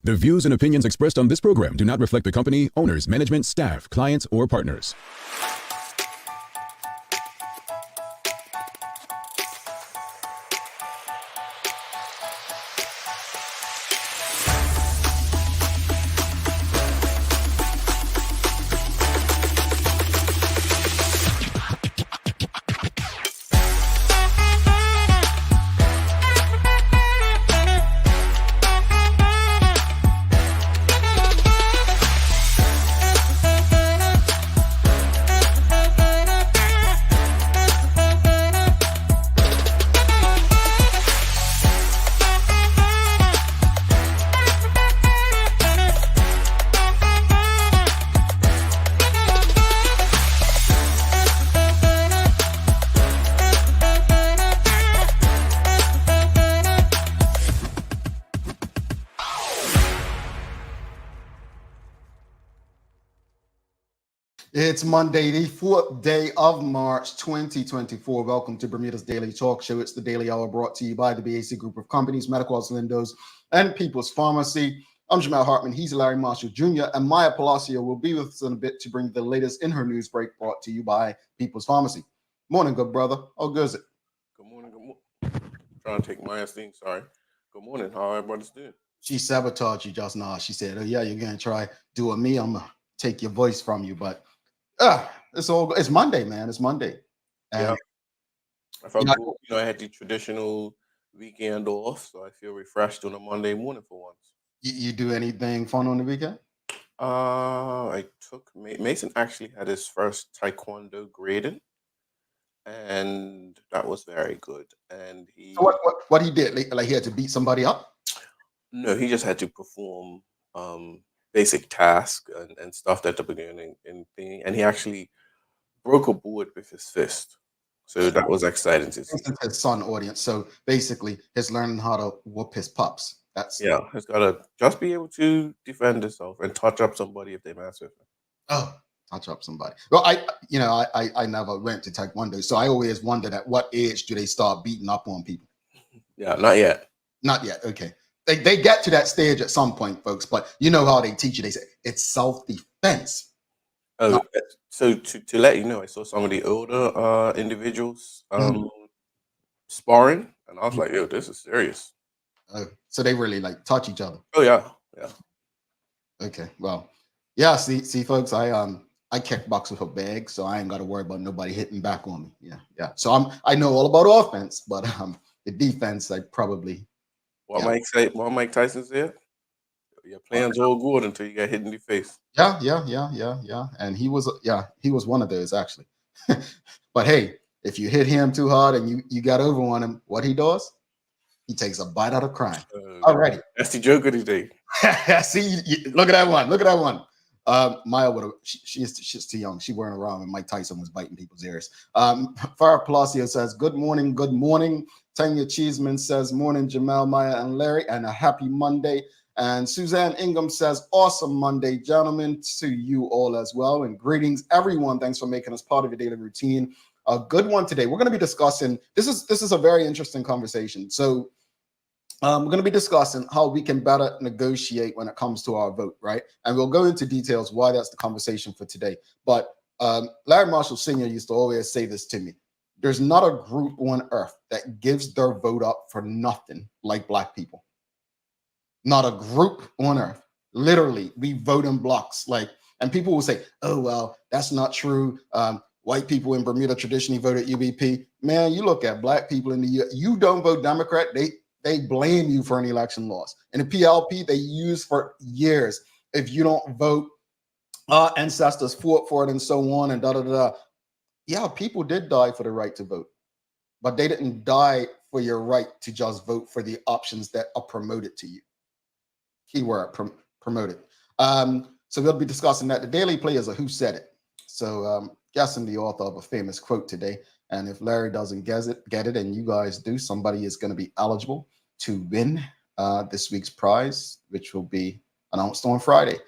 The views and opinions expressed on this program do not reflect the company, owners, management, staff, clients, or partners. It's Monday, the 4th day of March, 2024. Welcome to Bermuda's Daily Talk Show. It's the Daily Hour brought to you by the BAC Group of Companies, Medical Lindos, and People's Pharmacy. I'm Jamal Hartman. He's Larry Marshall Jr. And Maya Palacio will be with us in a bit to bring the latest in her news break brought to you by People's Pharmacy. Morning, good brother. How good is it? Good morning. Good morning. Trying to take Maya's thing. Sorry. Good morning. How everybody's doing? She sabotaged you just now. She said, "Oh yeah, you're gonna try doing me. I'm gonna take your voice from you." But it's Monday, man. It's Monday. And, yeah. I felt cool. I had the traditional weekend off, so I feel refreshed on a Monday morning for once. You do anything fun on the weekend? I took Mason actually had his first taekwondo grading, and that was very good. And he so what he did, like he had to beat somebody up? No, he just had to perform basic tasks and stuff at the beginning and thing, and he actually broke a board with his fist. So that was exciting to see. His son audience. So basically, he's learning how to whoop his pups. He's got to just be able to defend himself and touch up somebody if they mess with him. Oh, touch up somebody. Well, I never went to Taekwondo, so I always wondered at what age do they start beating up on people? Yeah, not yet. Not yet. Okay. They get to that stage at some point, folks, but you know how they teach you. They say it's self-defense. Oh, so to let you know, I saw some of the older individuals sparring, and I was like, yo, this is serious. Oh, so they really like touch each other. Oh yeah. Okay, well, yeah. See, folks, I kickbox with a bag, so I ain't got to worry about nobody hitting back on me. Yeah. So I know all about offense, but the defense, I probably. What Mike Tyson said? Your plan's all good until you get hit in the face. Yeah. And he was one of those actually. But hey, if you hit him too hard and you got over on him, what he does? He takes a bite out of crime. Already. That's the joke of the day. See, look at that one. Look at that one. Maya would have. She's too young. She weren't around when Mike Tyson was biting people's ears. Farah Palacio says, "Good morning, good morning." Tanya Cheeseman says, "Morning, Jamal, Maya, and Larry, and a happy Monday." And Suzanne Ingham says, "Awesome Monday, gentlemen, to you all as well, and greetings, everyone. Thanks for making us part of your daily routine. A good one today. We're going to be discussing. This is a very interesting conversation. So." We're going to be discussing how we can better negotiate when it comes to our vote, right? And we'll go into details why that's the conversation for today. But Larry Marshall Sr. used to always say this to me. There's not a group on earth that gives their vote up for nothing like Black people. Not a group on earth. Literally, we vote in blocks. And people will say, oh, well, that's not true. White people in Bermuda traditionally voted UBP. Man, you look at Black people in the U.S., you don't vote Democrat, they blame you for an election loss. And the PLP they use for years. If you don't vote, ancestors fought for it and so on and da-da-da. Yeah, people did die for the right to vote, but they didn't die for your right to just vote for the options that are promoted to you. Keyword, promoted. So we'll be discussing that. The Daily Play is a Who Said It. So guessing the author of a famous quote today. And if Larry doesn't get it, and you guys do, somebody is going to be eligible to win this week's prize, which will be announced on Friday.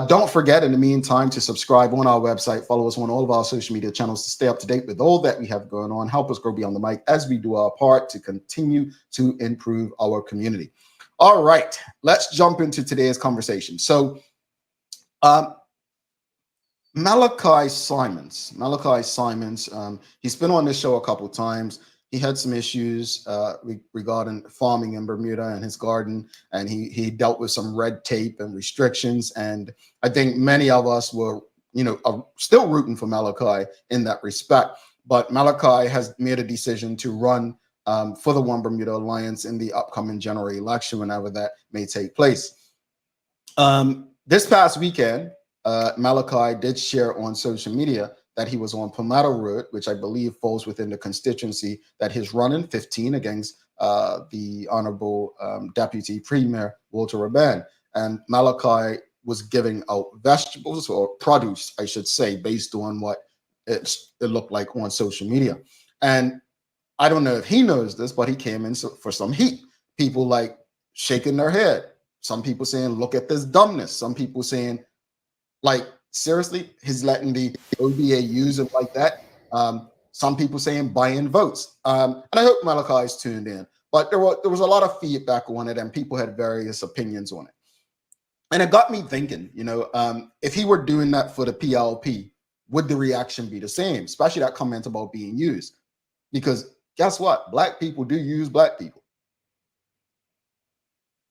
Don't forget, in the meantime, to subscribe on our website, follow us on all of our social media channels to stay up to date with all that we have going on. Help us grow beyond the mic as we do our part to continue to improve our community. All right, let's jump into today's conversation. So, Malachi Simons. He's been on this show a couple times. He had some issues regarding farming in Bermuda and his garden, and he dealt with some red tape and restrictions. And I think many of us were, still rooting for Malachi in that respect. But Malachi has made a decision to run for the One Bermuda Alliance in the upcoming general election, whenever that may take place. This past weekend, Malachi did share on social media that he was on Palmetto Road, which I believe falls within the constituency that he's running, 15, against the Honorable Deputy Premier Walter Rabban. And Malachi was giving out vegetables, or produce, I should say, based on what it looked like on social media. And I don't know if he knows this, but he came in for some heat. People like shaking their head. Some people saying, look at this dumbness. Some people saying, like, seriously, he's letting the OBA use it like that. Some people saying buying votes. And I hope Malachi is tuned in. But there was a lot of feedback on it, and people had various opinions on it. And it got me thinking, if he were doing that for the PLP, would the reaction be the same? Especially that comment about being used. Because guess what? Black people do use black people.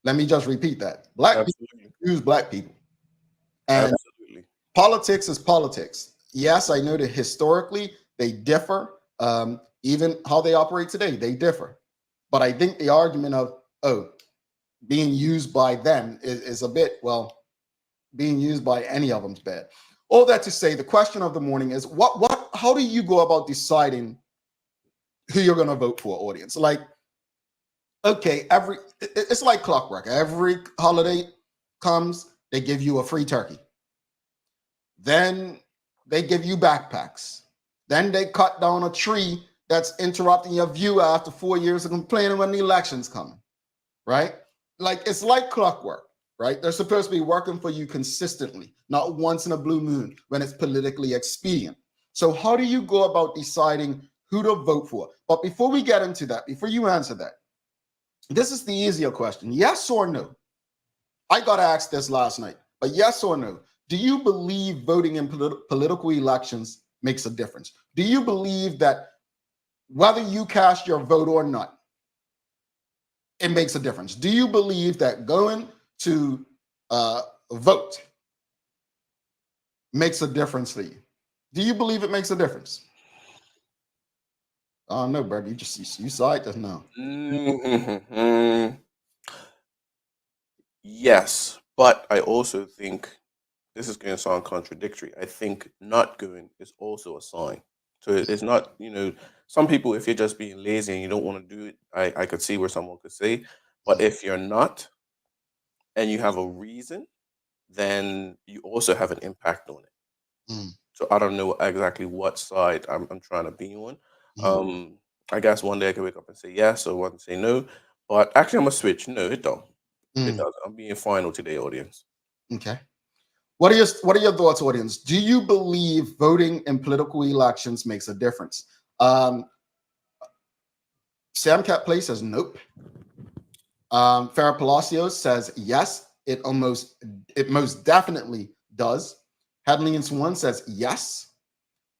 Let me just repeat that. Black people use black people. And politics is politics. Yes, I know that historically they differ. Even how they operate today, they differ. But I think the argument of, being used by them is a bit, well, being used by any of them's bad. All that to say, the question of the morning is, how do you go about deciding who you're going to vote for, audience? Like, okay, it's like clockwork. Every holiday comes, they give you a free turkey. Then they give you backpacks. Then they cut down a tree that's interrupting your view after 4 years of complaining when the election's coming, right? Like, it's like clockwork, right? They're supposed to be working for you consistently, not once in a blue moon when it's politically expedient. So how do you go about deciding who to vote for? But before we get into that, before you answer that, this is the easier question. Yes or no? I got asked this last night, but yes or no? Do you believe voting in political elections makes a difference? Do you believe that whether you cast your vote or not, it makes a difference? Do you believe that going to vote makes a difference for you? Do you believe it makes a difference? Oh no, bro. You saw it just now. Yes, but I also think this is going to sound contradictory. I think not going is also a sign. So it's not, some people, if you're just being lazy and you don't want to do it, I could see where someone could say, but if you're not and you have a reason, then you also have an impact on it. So I don't know exactly what side I'm trying to be on. I guess one day I can wake up and say yes, or one say no. But actually, I'm gonna switch. No, it don't. It doesn't. I'm being final today, audience. Okay. What are your thoughts, audience? Do you believe voting in political elections makes a difference? Sam Cat Play says nope. Farrah Palacios says yes. It most definitely does. Hadley and Swan says yes.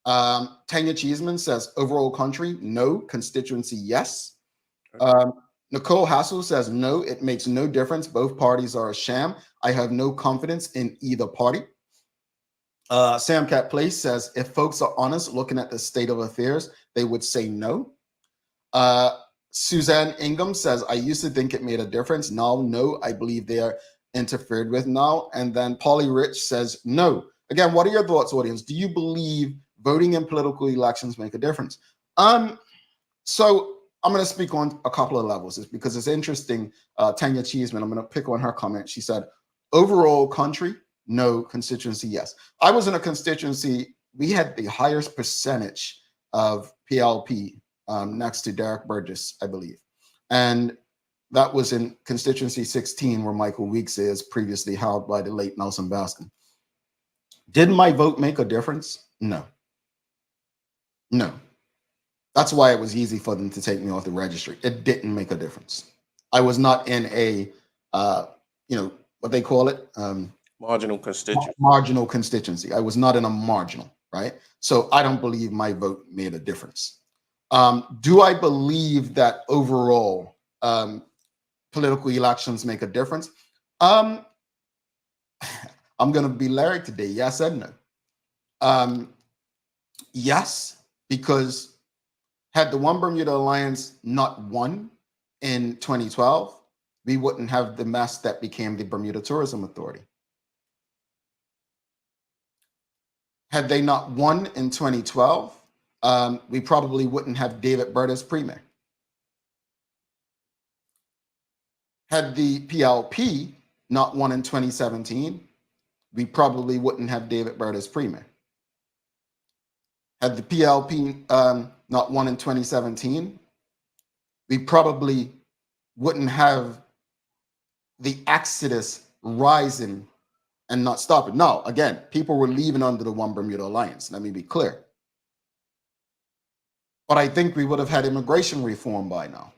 Tanya Cheeseman says overall country, no. Constituency, yes. Nicole Hassel says no, it makes no difference. Both parties are a sham. I have no confidence in either party. Sam Cat Place says if folks are honest looking at the state of affairs, they would say no. Suzanne Ingham says, I used to think it made a difference. Now, no, I believe they are interfered with now. And then Polly Rich says no. Again, what are your thoughts, audience? Do you believe voting in political elections make a difference? So I'm going to speak on a couple of levels because it's interesting. Tanya Cheeseman, I'm going to pick on her comment. She said, overall country, no. Constituency, yes. I was in a constituency. We had the highest percentage of PLP next to Derek Burgess, I believe. And that was in constituency 16, where Michael Weeks is, previously held by the late Nelson Baskin. Did my vote make a difference? No. No. That's why it was easy for them to take me off the registry. It didn't make a difference. I was not in a what they call it, Marginal constituency. marginal constituency. I was not in a marginal, right? So I don't believe my vote made a difference. Do I believe that overall political elections make a difference? I'm going to be Larry today. Yes and no. Yes, because had the One Bermuda Alliance not won in 2012, we wouldn't have the mess that became the Bermuda Tourism Authority. Had they not won in 2012, we probably wouldn't have David Byrd as premier. Had the PLP not won in 2017, we probably wouldn't have David Byrd as premier. Had the PLP not won in 2017, we probably wouldn't have the exodus rising and not stopping. Now, again, people were leaving under the One Bermuda Alliance. Let me be clear. But I think we would have had immigration reform by now,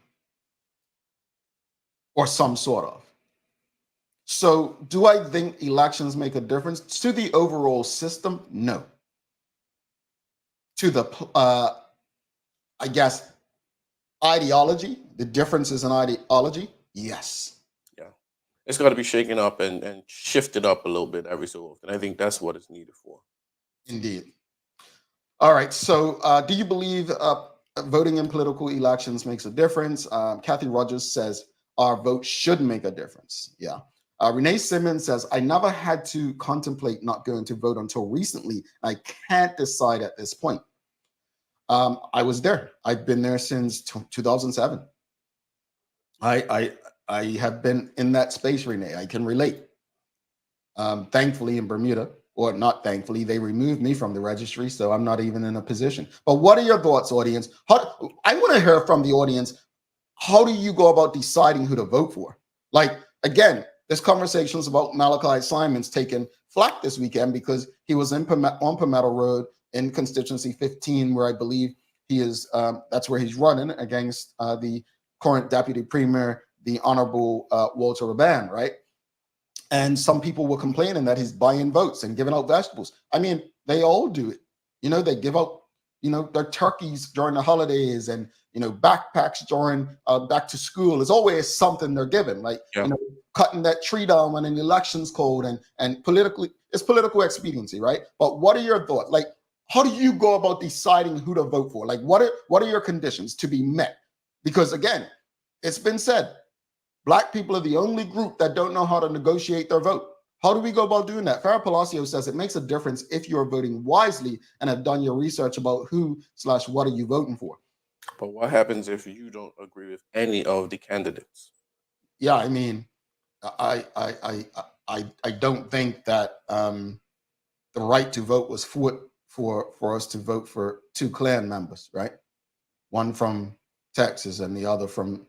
or some sort of. So do I think elections make a difference? To the overall system, no. To the, I guess, ideology, the differences in ideology, yes. Yeah. It's got to be shaken up and shifted up a little bit every so often. I think that's what it's needed for. Indeed. All right. So do you believe voting in political elections makes a difference? Kathy Rogers says our vote should make a difference. Yeah. Renee Simmons says, I never had to contemplate not going to vote until recently. I can't decide at this point. I was there. I've been there since 2007. I have been in that space, Renee. I can relate. Thankfully, in Bermuda, or not thankfully, they removed me from the registry, so I'm not even in a position. But what are your thoughts, audience? I want to hear from the audience. How do you go about deciding who to vote for? Like, again, this conversation is about Malachi Simons taking flack this weekend because he was on Palmetto Road in constituency 15, where I believe he is, that's where he's running against the current deputy premier, the Honorable Walter Rabban, right? And some people were complaining that he's buying votes and giving out vegetables. I mean, they all do it. You know, they give out, you know, their turkeys during the holidays and, you know, backpacks during back to school. There's always something they're giving, like, you know, cutting that tree down when an election's cold and politically, it's political expediency, right? But what are your thoughts? Like, how do you go about deciding who to vote for? Like, what are your conditions to be met? Because again, it's been said, Black people are the only group that don't know how to negotiate their vote. How do we go about doing that? Farah Palacio says it makes a difference if you're voting wisely and have done your research about who/what are you voting for. But what happens if you don't agree with any of the candidates? Yeah, I mean, I don't think that the right to vote was for us to vote for two Klan members, right? One from Texas and the other from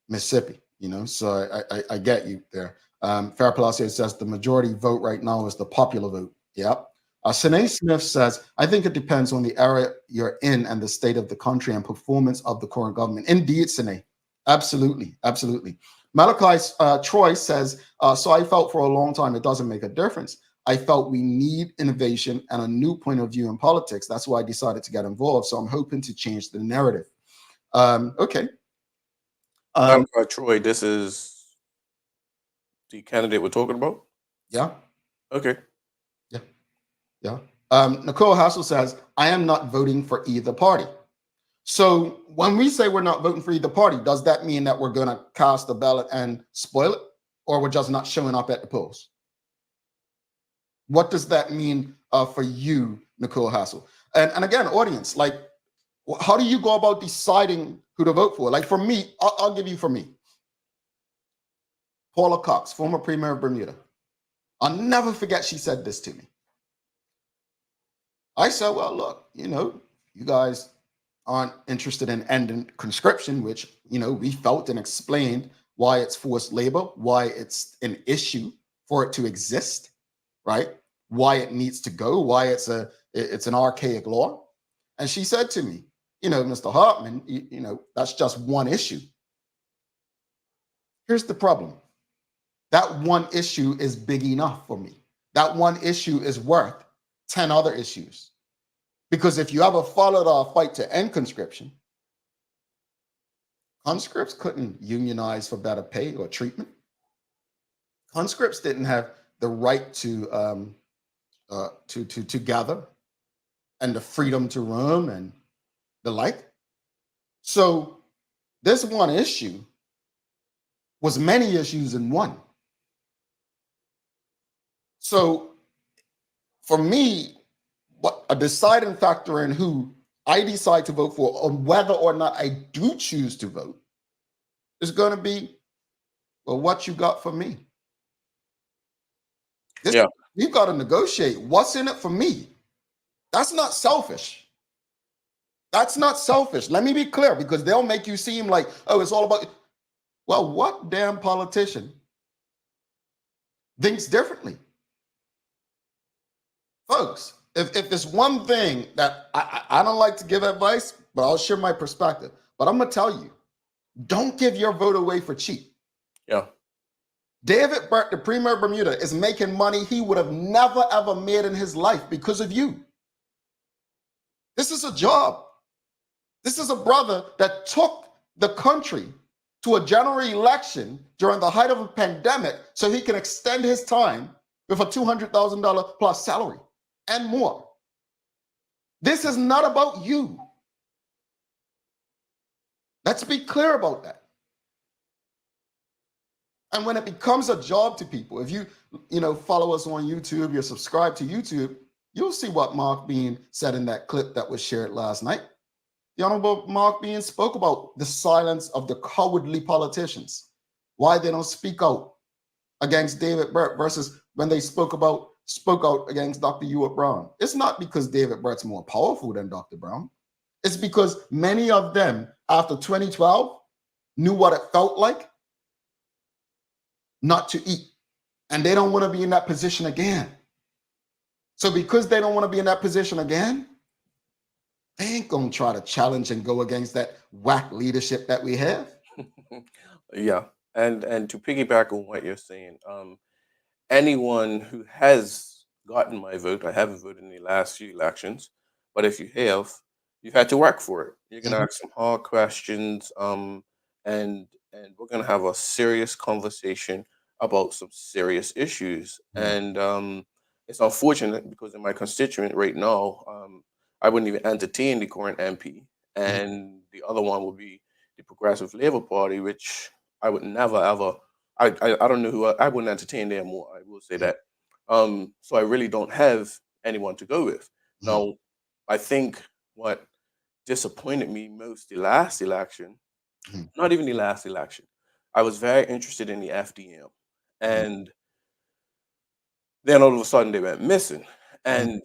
Mississippi. You know, so I get you there. Farah Palacio says the majority vote right now is the popular vote. Yep. Sine Smith says, I think it depends on the area you're in and the state of the country and performance of the current government. Indeed, Sine. Absolutely. Absolutely. Malachi Troy says, so I felt for a long time it doesn't make a difference. I felt we need innovation and a new point of view in politics. That's why I decided to get involved. So I'm hoping to change the narrative. Okay. Troy, this is the candidate we're talking about? Yeah. Okay. Yeah. Yeah. Nicole Hassel says, I am not voting for either party. So when we say we're not voting for either party, does that mean that we're going to cast the ballot and spoil it? Or we're just not showing up at the polls? What does that mean for you, Nicole Hassel? And again, audience, like, how do you go about deciding who to vote for? Like for me, I'll give you for me. Paula Cox, former premier of Bermuda. I'll never forget she said this to me. I said, well, look, you know, you guys aren't interested in ending conscription, which, you know, we felt and explained why it's forced labor, why it's an issue for it to exist, right? Why it needs to go, why it's an archaic law. And she said to me, you know, Mr. Hartman, you know, that's just one issue. Here's the problem. that one issue is big enough for me. That one issue is worth 10 other issues. Because if you ever followed our fight to end conscription, conscripts couldn't unionize for better pay or treatment. Conscripts didn't have the right to gather and the freedom to roam and the like. So this one issue was many issues in one. So for me, what a deciding factor in who I decide to vote for, or whether or not I do choose to vote, is going to be, well, what you got for me. Yeah. We've got to negotiate. What's in it for me? That's not selfish. That's not selfish. Let me be clear, because they'll make you seem like, oh, it's all about. Well, what damn politician thinks differently? Folks, if there's one thing that I don't like to give advice, but I'll share my perspective. But I'm going to tell you, don't give your vote away for cheap. Yeah. David Burt, the Premier of Bermuda, is making money he would have never, ever made in his life because of you. This is a job. This is a brother that took the country to a general election during the height of a pandemic so he can extend his time with a $200,000 plus salary and more. This is not about you. Let's be clear about that. And when it becomes a job to people, if you follow us on YouTube, you're subscribed to YouTube, you'll see what Mark Bean said in that clip that was shared last night. The Honorable Mark Bean spoke about the silence of the cowardly politicians, why they don't speak out against David Burt versus when they spoke out against Dr. Ewart Brown. It's not because David Burt's more powerful than Dr. Brown. It's because many of them, after 2012, knew what it felt like not to eat. And they don't want to be in that position again. So because they don't want to be in that position again, they ain't going to try to challenge and go against that whack leadership that we have. Yeah. And to piggyback on what you're saying, anyone who has gotten my vote, I haven't voted in the last few elections, but if you have, you've had to work for it. You're gonna ask some hard questions, and we're gonna have a serious conversation about some serious issues. And it's unfortunate because in my constituent right now, I wouldn't even entertain the current MP, and the other one would be the Progressive Labour Party, which I would never ever. I don't know who I wouldn't entertain them more. I will say that. So I really don't have anyone to go with. Now, I think what disappointed me most the last election, not even the last election, I was very interested in the FDM, and then all of a sudden they went missing. And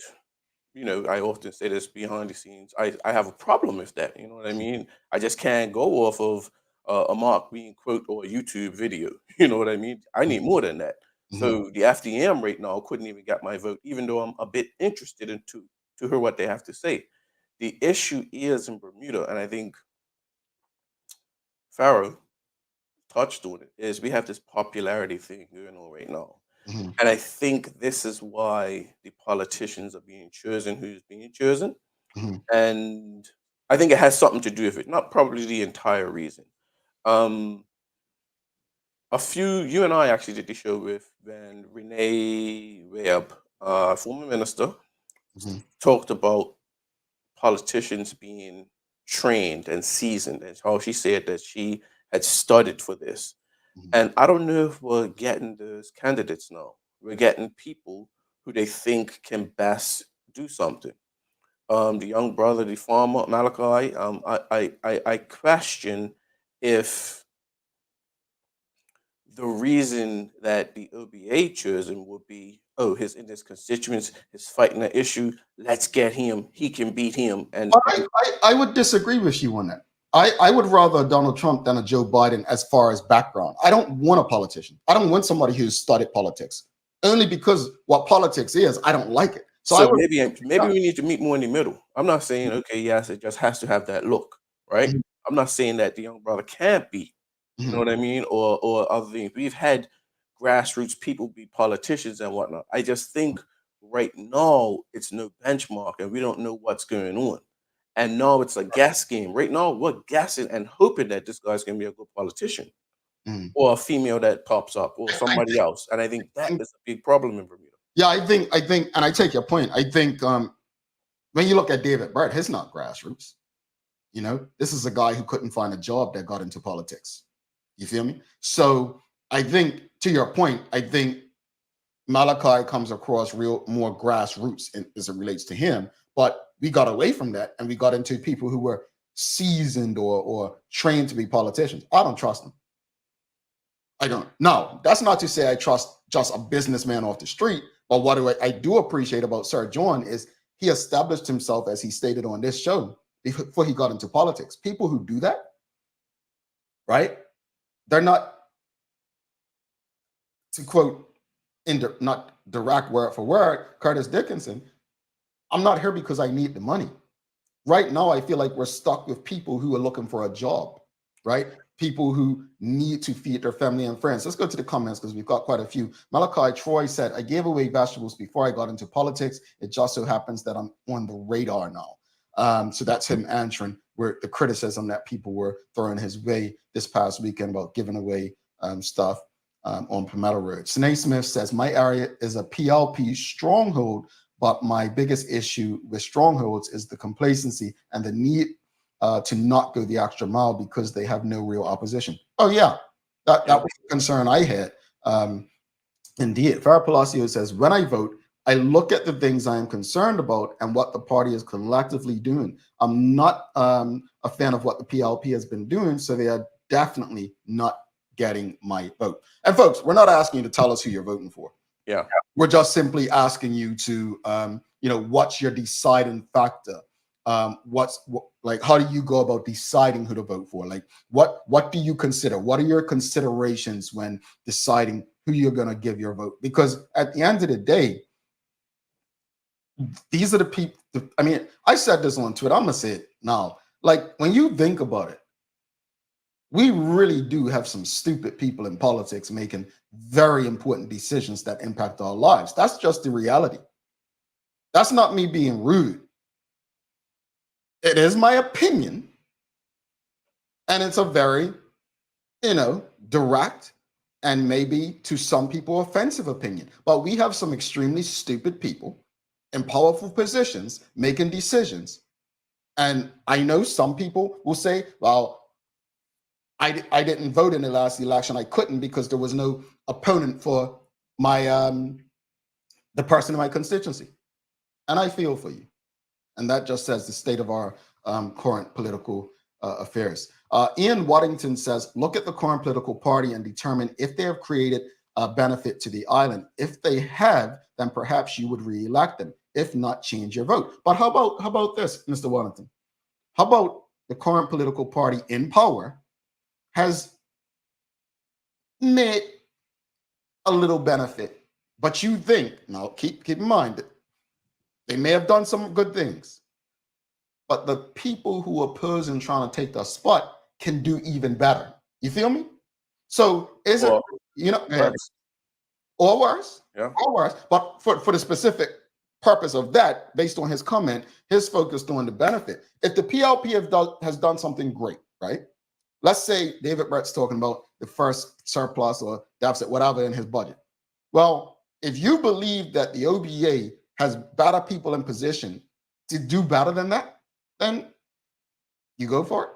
I often say this behind the scenes. I have a problem with that. You know what I mean? I just can't go off of a Mark Bean quote or a YouTube video. You know what I mean? I need more than that. So the FDM right now couldn't even get my vote, even though I'm a bit interested in to hear what they have to say. The issue is in Bermuda, and I think Pharaoh touched on it, is we have this popularity thing going on right now. And I think this is why the politicians are being chosen who's being chosen. And I think it has something to do with it, not probably the entire reason. You and I actually did the show with when Renee Webb, former minister, talked about politicians being trained and seasoned, and how she said that she had studied for this. And I don't know if we're getting those candidates now. We're getting people who they think can best do something. The young brother, the farmer Malachi, I question if the reason that the OBA chose him would be, oh, he's in his constituents, he's fighting an issue. Let's get him. He can beat him. And I would disagree with you on that. I would rather Donald Trump than a Joe Biden as far as background. I don't want a politician. I don't want somebody who's studied politics. Only because what politics is, I don't like it. So maybe we need to meet more in the middle. I'm not saying, okay, yes, it just has to have that look, right? I'm not saying that the young brother can't be, you know what I mean, or other things. We've had grassroots people be politicians and whatnot. I just think right now it's no benchmark and we don't know what's going on. And now it's a guess game. Right now, we're guessing and hoping that this guy's going to be a good politician Mm. or a female that pops up or somebody else. And I think that is a big problem in Bermuda. Yeah, I think, and I take your point. I think when you look at David Burt, he's not grassroots. You know, this is a guy who couldn't find a job that got into politics. You feel me? So I think, to your point, I think Malachi comes across more grassroots as it relates to him. But we got away from that and we got into people who were seasoned or trained to be politicians. I don't trust them. I don't. No, that's not to say I trust just a businessman off the street. But what I do appreciate about Sir John is he established himself, as he stated on this show, before he got into politics. People who do that, right? They're not, to quote, not direct word for word, Curtis Dickinson, I'm not here because I need the money. Right now, I feel like we're stuck with people who are looking for a job, right? People who need to feed their family and friends. Let's go to the comments because we've got quite a few. Malachi Troy said, I gave away vegetables before I got into politics. It just so happens that I'm on the radar now. So that's him answering where the criticism that people were throwing his way this past weekend about giving away stuff on Palmetto Road. Sinead Smith says, my area is a PLP stronghold, but my biggest issue with strongholds is the complacency and the need to not go the extra mile because they have no real opposition. Oh yeah, that was the concern I had. Indeed, Farah Palacio says, when I vote, I look at the things I am concerned about and what the party is collectively doing. I'm not a fan of what the PLP has been doing, so they are definitely not getting my vote. And folks, we're not asking you to tell us who you're voting for. Yeah. We're just simply asking you to, what's your deciding factor? How do you go about deciding who to vote for? Like, what do you consider? What are your considerations when deciding who you're going to give your vote? Because at the end of the day, these are the people. I mean, I said this on Twitter. I'm gonna say it now. Like, when you think about it, we really do have some stupid people in politics making very important decisions that impact our lives. That's just the reality. That's not me being rude. It is my opinion. And it's a very, direct and maybe to some people offensive opinion. But we have some extremely stupid people in powerful positions making decisions. And I know some people will say, well, I didn't vote in the last election. I couldn't because there was no opponent for my the person in my constituency. And I feel for you. And that just says the state of our current political affairs. Ian Waddington says, look at the current political party and determine if they have created a benefit to the island. If they have, then perhaps you would re-elect them. If not, change your vote. But how about this, Mr. Waddington? How about the current political party in power has made a little benefit, but you think, now keep in mind that they may have done some good things, but the people who oppose and trying to take the spot can do even better. You feel me? So is it, worse. Or worse? Yeah. Or worse. But for the specific purpose of that, based on his comment, his focus on the benefit. If the PLP has done something great, right? Let's say David Brett's talking about the first surplus or deficit, whatever, in his budget. Well, if you believe that the OBA has better people in position to do better than that, then you go for it.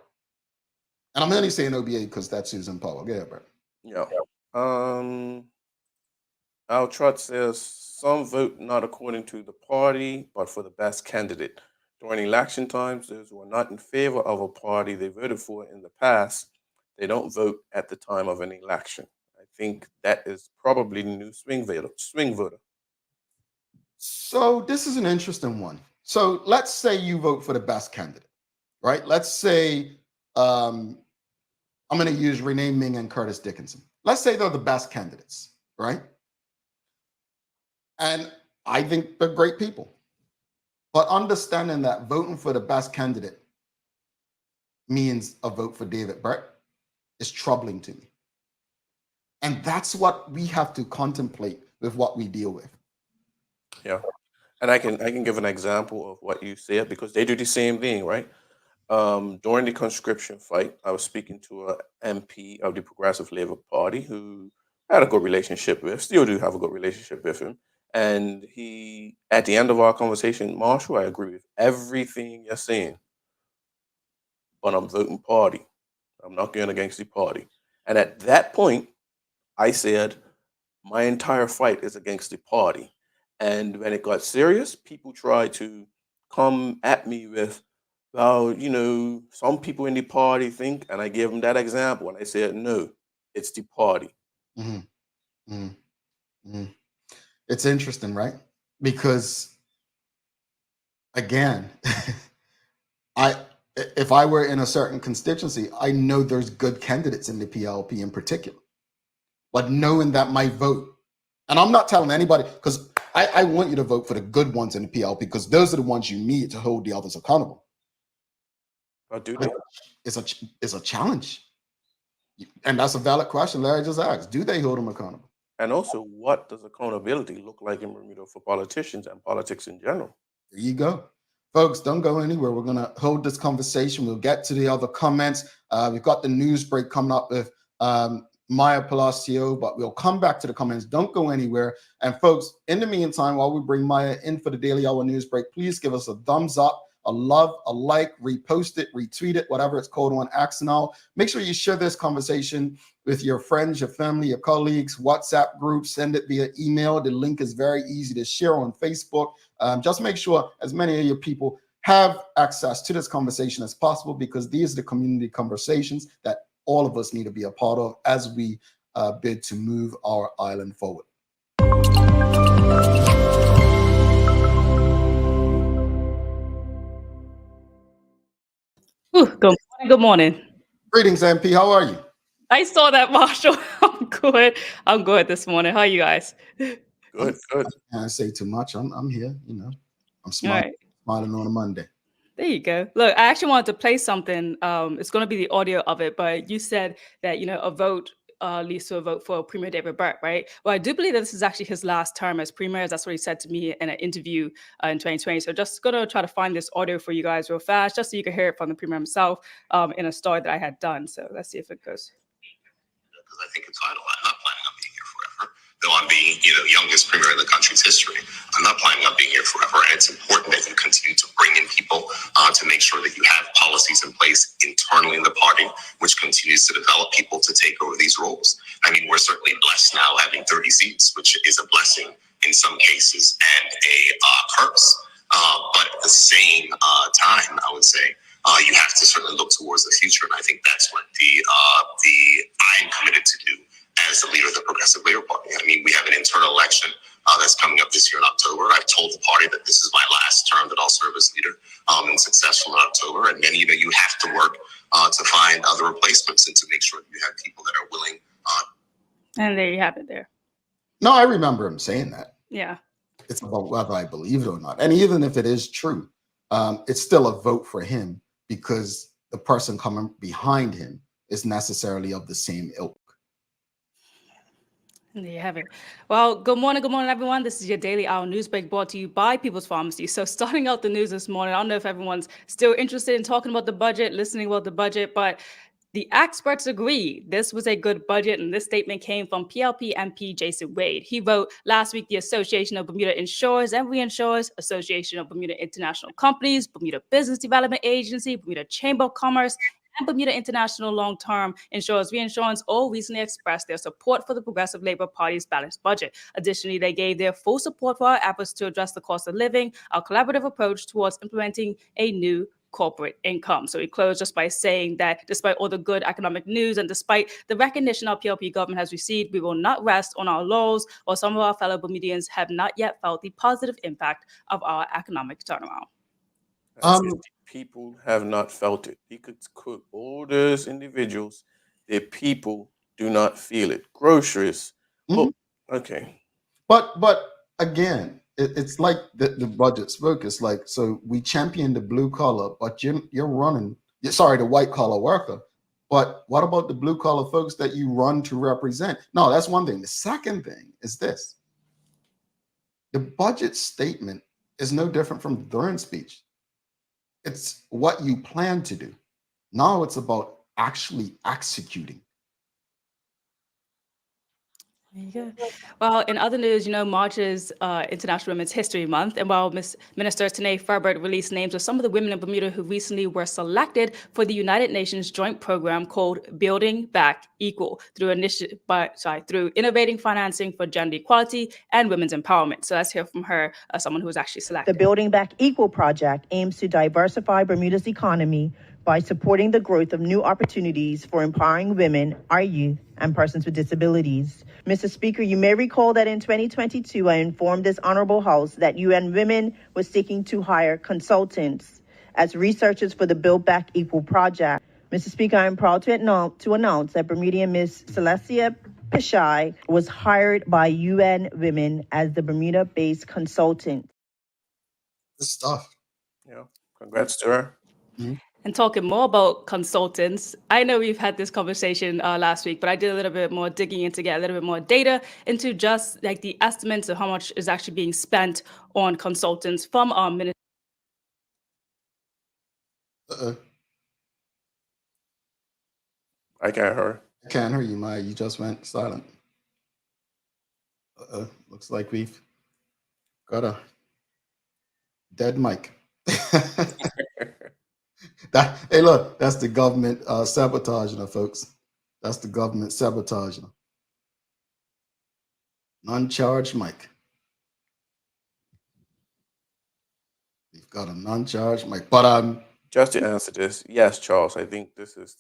And I'm only saying OBA because that's Susan Powell. Go ahead, Brett. Yeah. Altrot says some vote not according to the party, but for the best candidate. During election times, those who are not in favor of a party they voted for in the past, they don't vote at the time of an election. I think that is probably the new swing voter. So this is an interesting one. So let's say you vote for the best candidate, right? Let's say I'm going to use Renee Ming and Curtis Dickinson. Let's say they're the best candidates, right? And I think they're great people. But understanding that voting for the best candidate means a vote for David Burt is troubling to me. And that's what we have to contemplate with what we deal with. Yeah. And I can give an example of what you said because they do the same thing, right? During the conscription fight, I was speaking to a MP of the Progressive Labour Party who I had a good relationship with, still do have a good relationship with him. And he, at the end of our conversation, Marshall, I agree with everything you're saying, but I'm voting party. I'm not going against the party. And at that point, I said, my entire fight is against the party. And when it got serious, people tried to come at me with, well, some people in the party think, and I gave them that example. And I said, no, it's the party. Mhm, mhm, mhm. It's interesting, right? Because again, I if I were in a certain constituency, I know there's good candidates in the PLP in particular. But knowing that my vote, and I'm not telling anybody, because I want you to vote for the good ones in the PLP because those are the ones you need to hold the others accountable. Or do But they? it's a challenge. And that's a valid question Larry just asked. Do they hold them accountable? And also, what does accountability look like in Bermuda for politicians and politics in general? There you go. Folks, don't go anywhere. We're going to hold this conversation. We'll get to the other comments. We've got the news break coming up with Maya Palacio, but we'll come back to the comments. Don't go anywhere. And folks, in the meantime, while we bring Maya in for the Daily Hour news break, please give us a thumbs up, a love, a like, repost it, retweet it, whatever it's called on X now. Make sure you share this conversation with your friends, your family, your colleagues, WhatsApp groups, send it via email. The link is very easy to share on Facebook. Just make sure as many of your people have access to this conversation as possible, because these are the community conversations that all of us need to be a part of as we bid to move our island forward. Ooh, good morning. Good morning. Greetings, MP. How are you? I saw that, Marshall. I'm good. I'm good this morning. How are you guys? Good, good. I can't say too much. I'm here. I'm All smiling, right. smiling on a Monday. There you go. Look, I actually wanted to play something. It's going to be the audio of it, but you said that, a vote leads to a vote for Premier David Burke, right? Well, I do believe that this is actually his last term as Premier. That's what he said to me in an interview in 2020. So just going to try to find this audio for you guys real fast, just so you can hear it from the Premier himself in a story that I had done. So let's see if it goes. Because I think it's vital. I'm not planning on being here forever. Though I'm being, youngest premier in the country's history, I'm not planning on being here forever. And it's important that you continue to bring in people to make sure that you have policies in place internally in the party, which continues to develop people to take over these roles. I mean, we're certainly blessed now having 30 seats, which is a blessing in some cases and a curse. But at the same time, I would say, you have to certainly look towards the future, and I think that's what I'm committed to do as the leader of the Progressive Labour Party. I mean, we have an internal election that's coming up this year in October. I've told the party that this is my last term that I'll serve as leader, and successful in October. And then, you have to work to find other replacements and to make sure that you have people that are willing. And there you have it there. No, I remember him saying that. Yeah. It's about whether I believe it or not. And even if it is true, it's still a vote for him because the person coming behind him is necessarily of the same ilk. And there you have it. Well, good morning, everyone. This is your Daily Hour news break brought to you by People's Pharmacy. So starting out the news this morning, I don't know if everyone's still interested in talking about the budget, listening about the budget, but the experts agree this was a good budget, and this statement came from PLP MP Jason Wade. He wrote last week, the Association of Bermuda Insurers and Reinsurers, Association of Bermuda International Companies, Bermuda Business Development Agency, Bermuda Chamber of Commerce, and Bermuda International Long-Term Insurers Reinsurance all recently expressed their support for the Progressive Labour Party's balanced budget. Additionally, they gave their full support for our efforts to address the cost of living, our collaborative approach towards implementing a new corporate income. So he closed just by saying that despite all the good economic news and despite the recognition our PLP government has received, we will not rest on our laurels, while some of our fellow Bermudians have not yet felt the positive impact of our economic turnaround. People have not felt it. He could quote all those individuals. The people do not feel it. Groceries. Mhm. Okay. But again, it's like the budget spoke. It's like, so we champion the blue collar, but you're running. Sorry, the white collar worker, But what about the blue collar folks that you run to represent? No, that's one thing. The second thing is this. The budget statement is no different from the Durham speech. It's what you plan to do. Now it's about actually executing. There you go. Well, in other news, March is International Women's History Month, and while Minister Tanae Furbert released names of some of the women in Bermuda who recently were selected for the United Nations joint program called Building Back Equal through innovating financing for gender equality and women's empowerment. So let's hear from her, someone who was actually selected. The Building Back Equal project aims to diversify Bermuda's economy by supporting the growth of new opportunities for empowering women, our youth, and persons with disabilities. Mr. Speaker, you may recall that in 2022, I informed this honorable House that UN Women was seeking to hire consultants as researchers for the Build Back Equal project. Mr. Speaker, I am proud to announce that Bermudian Ms. Celestia Pichai was hired by UN Women as the Bermuda-based consultant. Good stuff. Yeah, congrats to her. Mm-hmm. And talking more about consultants, I know we've had this conversation last week, but I did a little bit more digging in to get a little bit more data into just like the estimates of how much is actually being spent on consultants from our ministry. I can't hear. I can't hear you, Maya. You just went silent. Looks like we've got a dead mic. Hey, look, that's the government sabotaging her, folks. That's the government sabotaging her. Non-charged mic. We've got a non-charged mic, but just to answer this, yes, Charles, I think this is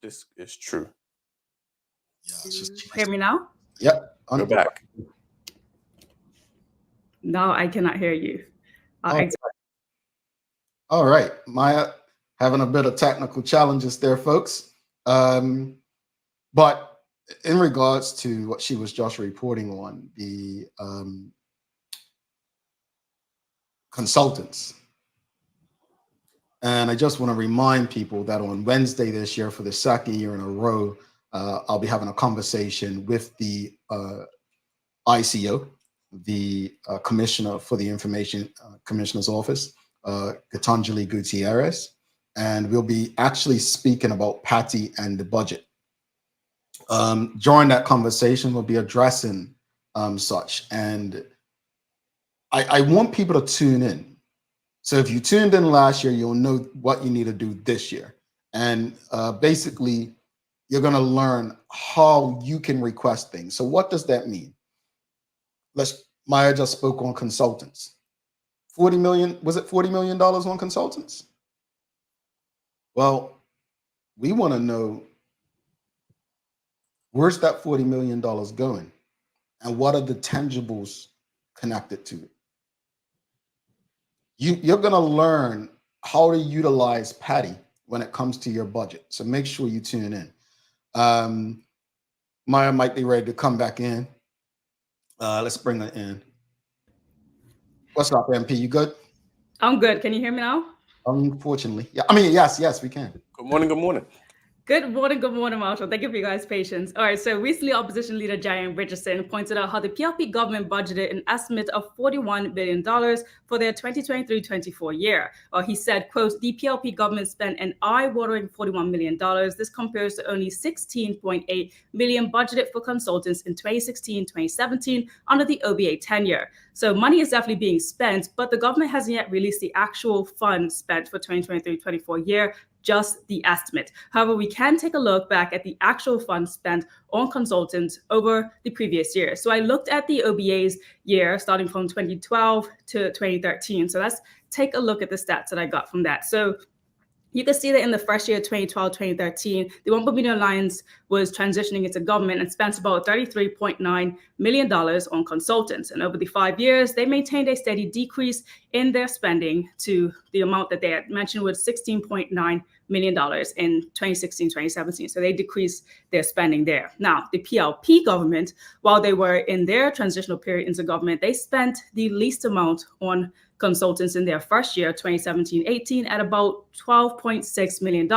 this is true. Yeah, it's just Hear me now? Yep. You're back. No, I cannot hear you. All right, Maya, having a bit of technical challenges there, folks. But in regards to what she was just reporting on, the consultants. And I just want to remind people that on Wednesday this year, for the second year in a row, I'll be having a conversation with the ICO, the Commissioner for the Information Commissioner's Office, Gitanjali Gutierrez, and we'll be actually speaking about Patty and the budget. During that conversation, we'll be addressing such, and I want people to tune in. So if you tuned in last year, you'll know what you need to do this year. And basically, you're going to learn how you can request things. So what does that mean? Maya just spoke on consultants. 40 million, was it $40 million on consultants? Well, we want to know, where's that $40 million going? And what are the tangibles connected to it? You're going to learn how to utilize Patty when it comes to your budget. So make sure you tune in. Maya might be ready to come back in. Let's bring her in. What's up, MP? You good? I'm good. Can you hear me now? Unfortunately. Yeah. I mean, yes, we can. Good morning. Good morning. Good morning, Marshall. Thank you for your guys' patience. All right, so recently opposition leader Jarian Richardson pointed out how the PLP government budgeted an estimate of $41 billion for their 2023-24 year. He said, quote, the PLP government spent an eye-watering $41 million. This compares to only $16.8 million budgeted for consultants in 2016-2017 under the OBA tenure. So money is definitely being spent, but the government hasn't yet released the actual funds spent for 2023-24 year, just the estimate. However, we can take a look back at the actual funds spent on consultants over the previous year. So I looked at the OBA's year starting from 2012 to 2013. So let's take a look at the stats that I got from that. So you can see that in the first year, 2012-2013, the One Bermuda Alliance was transitioning into government and spent about $33.9 million on consultants. And over the 5 years, they maintained a steady decrease in their spending to the amount that they had mentioned was $16.9 million in 2016-2017. So they decreased their spending there. Now, the PLP government, while they were in their transitional period into government, they spent the least amount on consultants in their first year, 2017-18, at about $12.6 million.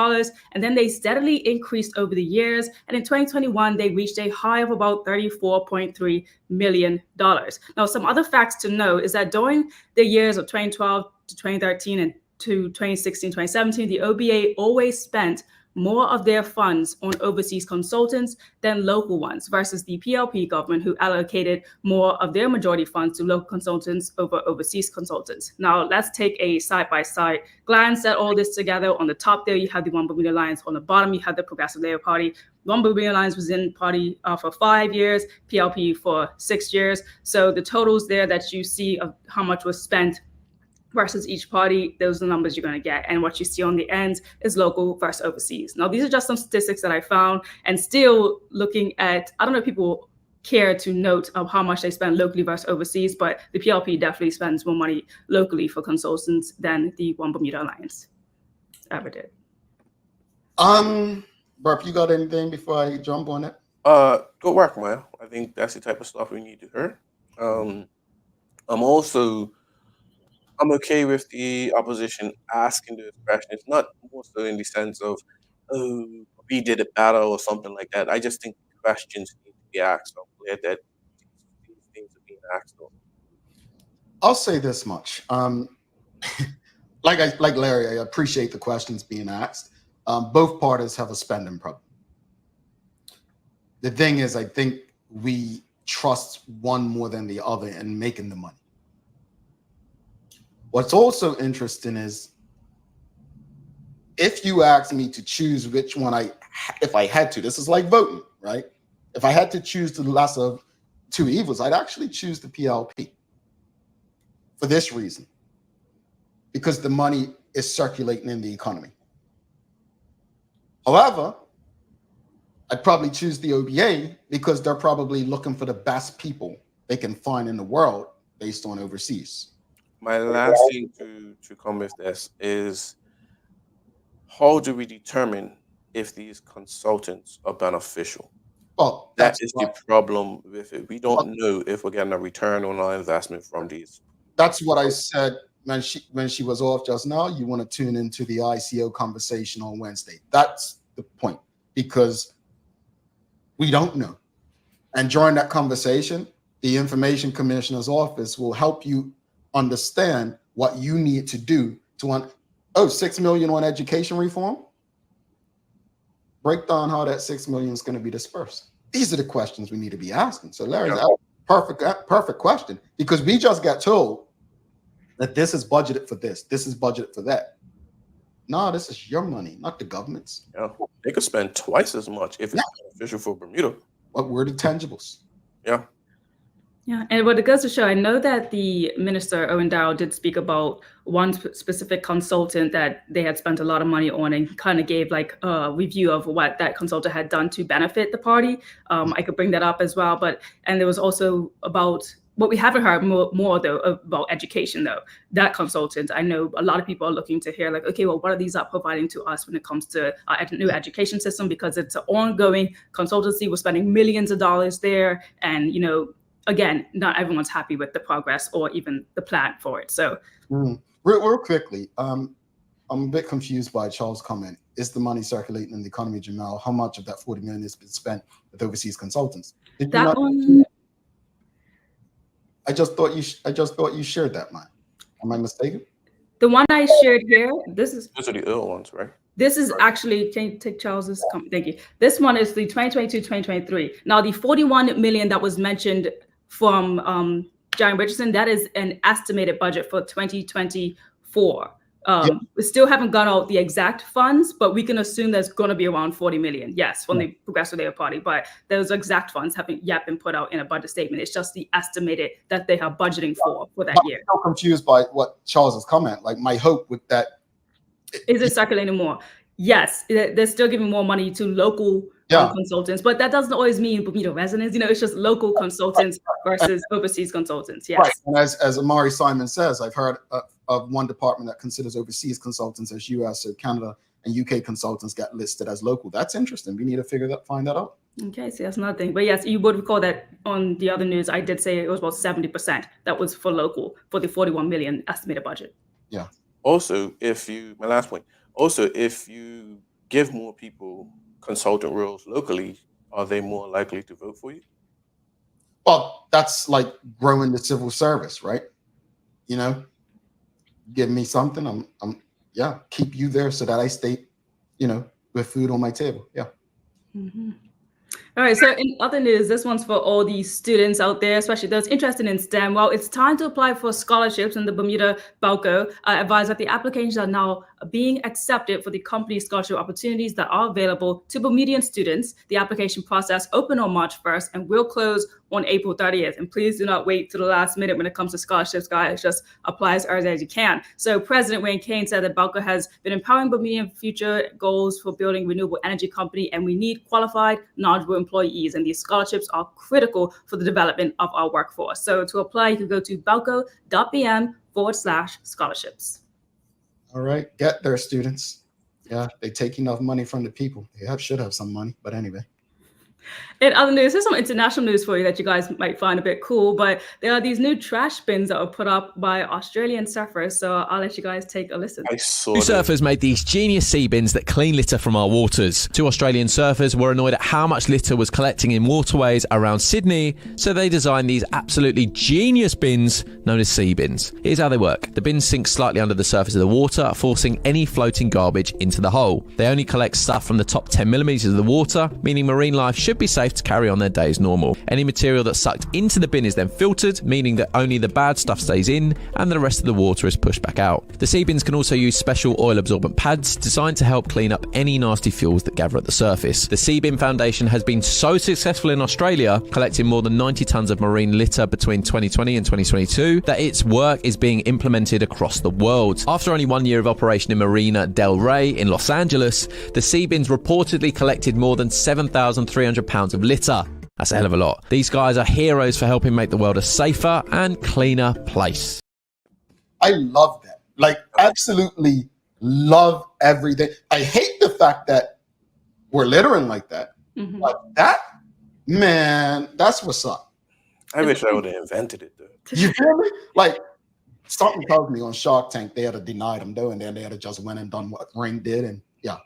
And then they steadily increased over the years. And in 2021, they reached a high of about $34.3 million. Now, some other facts to know is that during the years of 2012 to 2013 and to 2016, 2017, the OBA always spent more of their funds on overseas consultants than local ones, versus the PLP government, who allocated more of their majority funds to local consultants over overseas consultants. Now, let's take a side-by-side glance at all this together. On the top there, you have the One Bermuda Alliance. On the bottom, you have the Progressive Labour Party. One Bermuda Alliance was in party for 5 years, PLP for 6 years. So the totals there that you see of how much was spent versus each party, those are the numbers you're going to get. And what you see on the ends is local versus overseas. Now, these are just some statistics that I found, and still looking at, I don't know if people care to note of how much they spend locally versus overseas, but the PLP definitely spends more money locally for consultants than the One Bermuda Alliance ever did. Burp, you got anything before I jump on it? Good work, Maya. I think that's the type of stuff we need to hear. I'm okay with the opposition asking those questions, not more so in the sense of, oh, we did it better or something like that. I just think questions need to be asked. I'm glad that these things are being asked of. I'll say this much. Like Larry, I appreciate the questions being asked. Both parties have a spending problem. The thing is, I think we trust one more than the other in making the money. What's also interesting is, if you ask me to choose which one if I had to, this is like voting, right? If I had to choose the lesser of two evils, I'd actually choose the PLP for this reason, because the money is circulating in the economy. However, I'd probably choose the OBA because they're probably looking for the best people they can find in the world based on overseas. My last thing to come with this is, how do we determine if these consultants are beneficial? Well, That is the problem with it. We don't know if we're getting a return on our investment from these. That's what I said when she was off just now. You want to tune into the ICO conversation on Wednesday. That's the point, because we don't know. And during that conversation, the Information Commissioner's Office will help you understand what you need to do to $6 million on education reform. Break down how that $6 million is going to be dispersed. These are the questions we need to be asking. So Larry's perfect question, because we just got told that this is budgeted for this is budgeted for that. No, this is your money, not the government's. Yeah, they could spend twice as much if it's beneficial for Bermuda. What were the tangibles? Yeah. Yeah, and what it goes to show, I know that the Minister Owen Dow did speak about one specific consultant that they had spent a lot of money on, and kind of gave like a review of what that consultant had done to benefit the party. I could bring that up as well, and there was also about what we haven't heard more though about education though. That consultant, I know a lot of people are looking to hear like, okay, well, what are these providing to us when it comes to our new education system? Because it's an ongoing consultancy. We're spending millions of dollars there, and again, not everyone's happy with the progress or even the plan for it. So real quickly, I'm a bit confused by Charles' comment. Is the money circulating in the economy, Jamal? How much of that $40 million has been spent with overseas consultants? I just thought you shared that, man. Am I mistaken? The one I shared here, those are the early ones, right? This is actually, can you take Charles's comment? Thank you. This one is the 2022-2023. Now, the $41 million that was mentioned from Jeremy Richardson, that is an estimated budget for 2024. We still haven't got out the exact funds, but we can assume there's going to be around 40 million. Yes, from the Progressive Labour Party, but those exact funds haven't yet been put out in a budget statement. It's just the estimated that they are budgeting for that year. I'm so confused by what Charles's comment. Like, my hope with that. Is it circulating more? Yes, they're still giving more money to local consultants, but that doesn't always mean Bermuda residents. It's just local consultants versus overseas consultants. Yes. Right. And as Amari Simon says, I've heard of one department that considers overseas consultants as US or Canada, and UK consultants get listed as local. That's interesting. We need to find that out. Okay, so that's another thing. But yes, you would recall that on the other news, I did say it was about 70% that was for local for the 41 million estimated budget. Yeah. Also, my last point, also, if you give more people consultant roles locally, are they more likely to vote for you? Well, that's like growing the civil service, right? You know, give me something, I'm yeah, keep you there so that I stay, with food on my table. Yeah. Mhm. All right, so in other news, this one's for all the students out there, especially those interested in STEM. Well, it's time to apply for scholarships, and the Bermuda Balco advised that the applications are now being accepted for the company scholarship opportunities that are available to Bermudian students. The application process opened on March 1st and will close on April 30th. And please do not wait to the last minute when it comes to scholarships, guys. Just apply as early as you can. So President Wayne Kane said that Balco has been empowering Bermudian future goals for building renewable energy company, and we need qualified, knowledgeable employees. And these scholarships are critical for the development of our workforce. So to apply, you can go to balco.bm/scholarships. All right. Get there, students. Yeah, they take enough money from the people. They should have some money, but anyway. In other news, here's some international news for you that you guys might find a bit cool, but there are these new trash bins that were put up by Australian surfers. So I'll let you guys take a listen. I saw Two that. surfers made these genius sea bins that clean litter from our waters. Two Australian surfers were annoyed at how much litter was collecting in waterways around Sydney, so they designed these absolutely genius bins known as sea bins. Here's how they work. The bins sink slightly under the surface of the water, forcing any floating garbage into the hole. They only collect stuff from the top 10 millimeters of the water, meaning marine life should be safe to carry on their day as normal. Any material that's sucked into the bin is then filtered, meaning that only the bad stuff stays in and the rest of the water is pushed back out. The sea bins can also use special oil absorbent pads designed to help clean up any nasty fuels that gather at the surface. The Sea Bin Foundation has been so successful in Australia, collecting more than 90 tonnes of marine litter between 2020 and 2022, that its work is being implemented across the world. After only 1 year of operation in Marina Del Rey in Los Angeles, the sea bins reportedly collected more than 7,300 pounds of litter. That's a hell of a lot. These guys are heroes for helping make the world a safer and cleaner place. I love that. Like, absolutely love everything. I hate the fact that we're littering like that. Mhm. But that, man, that's what's up. I wish I would have invented it, though. You feel me? Like, something tells me on Shark Tank they had to deny them doing that. They had to just went and done what Ring did. And yeah.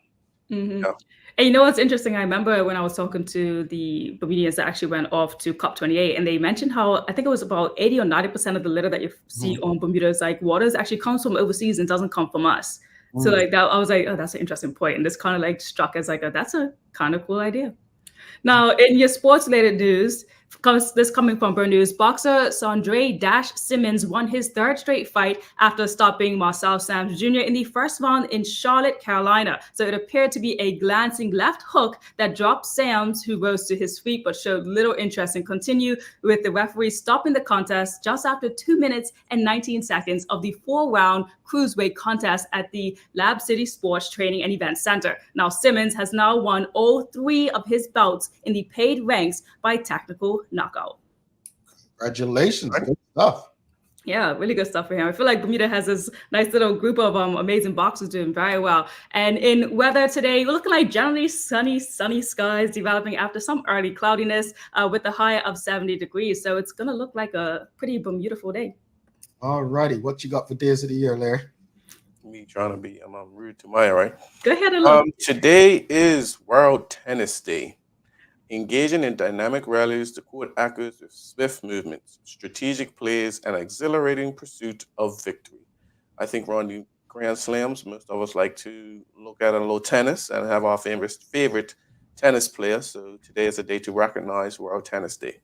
Mhm. Yeah. And you know what's interesting? I remember when I was talking to the Bermudians that actually went off to COP28, and they mentioned how I think it was about 80 or 90% of the litter that you see on Bermuda's like waters actually comes from overseas and doesn't come from us. So like that, I was like, oh, that's an interesting point. And this kind of like struck as like, that's a kind of cool idea. Now, in your sports-related news, coming from Burn News, boxer Sondre Dash Simmons won his third straight fight after stopping Marcel Sams Jr. in the first round in Charlotte, Carolina. So it appeared to be a glancing left hook that dropped Sams, who rose to his feet but showed little interest and continued, with the referee stopping the contest just after 2 minutes and 19 seconds of the 4-round cruiserweight contest at the Lab City Sports Training and Event Center. Now, Simmons has now won all 3 of his bouts in the paid ranks by technical knockout. Congratulations. Good stuff. Yeah, really good stuff for him. I feel like Bermuda has this nice little group of amazing boxers doing very well. And in weather today, we're looking like generally sunny skies developing after some early cloudiness with a high of 70 degrees. So it's going to look like a pretty beautiful day. All righty. What you got for days of the year, Larry? Me trying to be I'm rude to Maya, right? Go ahead and look. Today is World Tennis Day. Engaging in dynamic rallies, the court echoes with swift movements, strategic plays, and exhilarating pursuit of victory. I think we're on the Grand Slams. Most of us like to look at a little tennis and have our favorite tennis player. So today is a day to recognize World Tennis Day.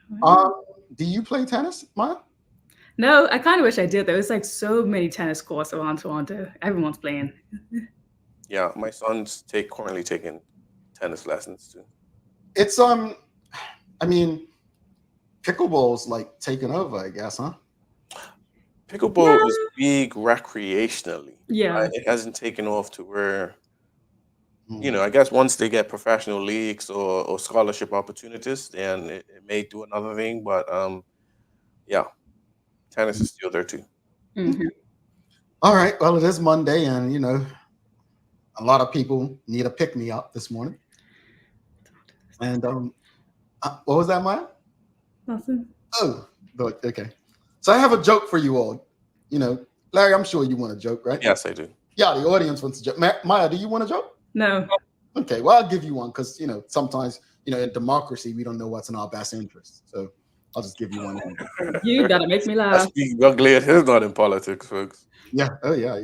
Do you play tennis, Maya? No, I kind of wish I did, though. It's like so many tennis courts around Toronto. Everyone's playing. Yeah, my son's currently taking tennis lessons too. It's I mean, pickleball's like taking over, I guess, huh? Pickleball is big recreationally. Yeah. It hasn't taken off to where, I guess once they get professional leagues or scholarship opportunities, then it may do another thing. But yeah, tennis is still there too. Mhm. All right. Well, it is Monday, and a lot of people need a pick-me-up this morning. And what was that, Maya? Nothing. Oh, good. Okay. So I have a joke for you all. You know, Larry, I'm sure you want a joke, right? Yes, I do. Yeah, the audience wants a joke. Maya, do you want a joke? No. Okay, well, I'll give you one because, you know, sometimes, you know, in democracy, we don't know what's in our best interest. So I'll just give you one. You gotta make me laugh. That's being ugly and he's not in politics, folks. Yeah. Oh, yeah.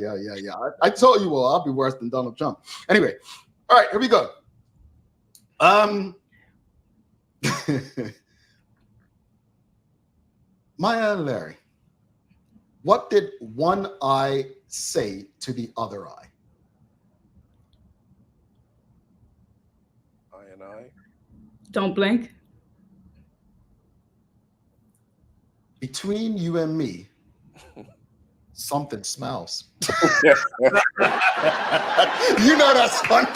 I told you all I'll be worse than Donald Trump. Anyway, all right, here we go. Maya and Larry, what did one eye say to the other eye? I. Don't blink. Between you and me, something smells. Yeah. You know that's funny.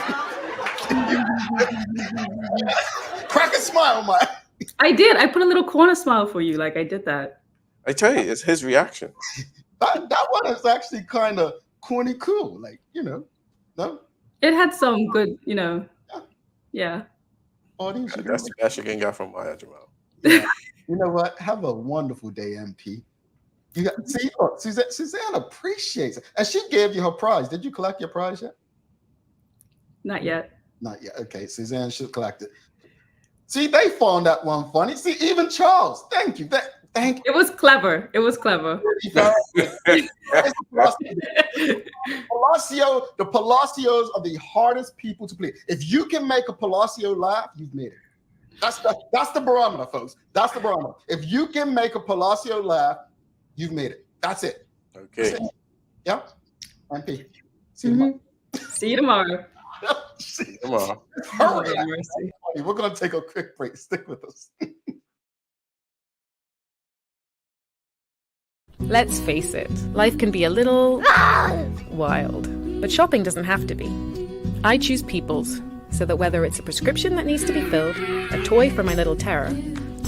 Crack a smile, Maya. I did. I put a little corner smile for you. Like I did that. I tell you, it's his reaction. That one is actually kind of corny cool. Like, you know, no? It had some good, you know. Yeah. Audience, That's the best you can get from Maya Jamal. yeah. You know what? Have a wonderful day, MP. You got see, look, Suzanne appreciates it. And she gave you her prize. Did you collect your prize yet? Not yet. Not yet. Okay, Suzanne should collect it. See, they found that one funny. See, even Charles. Thank you. Thank you. It was clever. It was clever. Palacio, the Palacios are the hardest people to please. If you can make a Palacio laugh, you've made it. That's the barometer, folks. That's the barometer. If you can make a Palacio laugh, you've made it. That's it. Okay. That's it. Yep. MP. See you tomorrow. See you tomorrow. Come on. Hurry. Oh, mercy. We're gonna take a quick break. Stick with us. Let's face it, life can be a little wild, but shopping doesn't have to be. I choose People's, so that whether it's a prescription that needs to be filled, a toy for my little terror,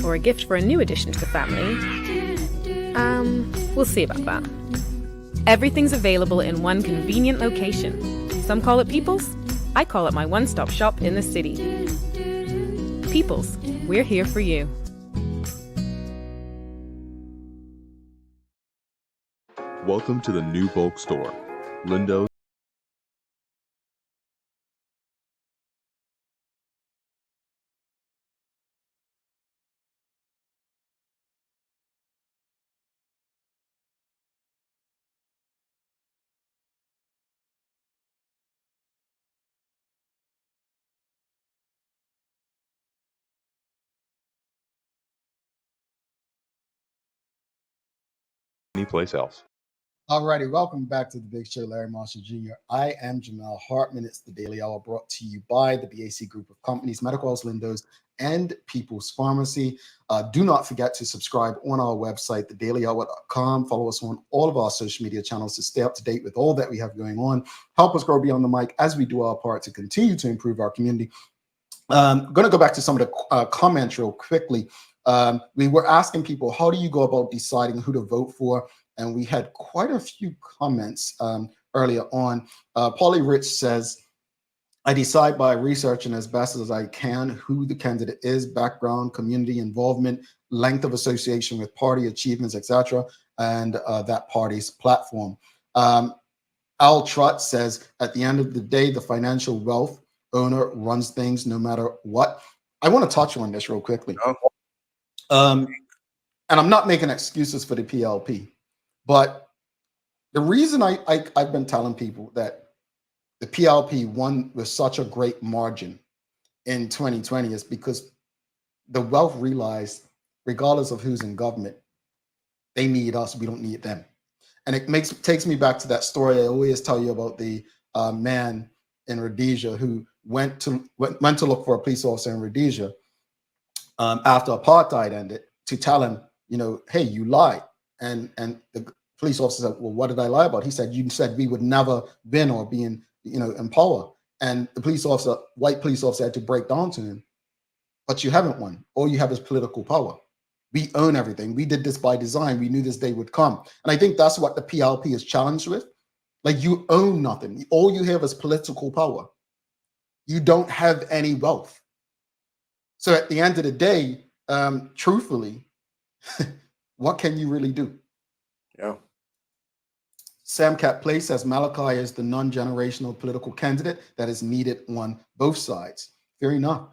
or a gift for a new addition to the family, we'll see about that. Everything's available in one convenient location. Some call it People's, I call it my one-stop shop in the city. People's, we're here for you. Welcome to the new bulk store, Lindo's. Anyplace else. Alrighty, welcome back to the Big Show, Larry Marshall Jr. I am Jamal Hartman. It's the Daily Hour brought to you by the BAC Group of Companies, Medical House Lindos, and People's Pharmacy. Do not forget to subscribe on our website, thedailyhour.com. Follow us on all of our social media channels to stay up to date with all that we have going on. Help us grow beyond the mic as we do our part to continue to improve our community. I'm going to go back to some of the comments real quickly. We were asking people, how do you go about deciding who to vote for? And we had quite a few comments earlier on. Paulie Rich says, I decide by researching as best as I can who the candidate is, background, community involvement, length of association with party achievements, etc., and that party's platform. Al Trott says, at the end of the day, the financial wealth owner runs things no matter what. I want to touch on this real quickly. And I'm not making excuses for the PLP. But the reason I've been telling people that the PLP won with such a great margin in 2020 is because the wealth realized, regardless of who's in government, they need us, we don't need them. And it takes me back to that story I always tell you about the man in Rhodesia who went to look for a police officer in Rhodesia after apartheid ended to tell him, you know, hey, you lied. And the police officer said, well, what did I lie about? He said, you said we would never win or be in, you know, in power. And the police officer, white police officer, had to break down to him, but you haven't won. All you have is political power. We own everything. We did this by design. We knew this day would come. And I think that's what the PLP is challenged with. Like, you own nothing. All you have is political power. You don't have any wealth. So at the end of the day, truthfully, what can you really do? Yeah. Sam Cat Play says Malachi is the non-generational political candidate that is needed on both sides. Fair enough.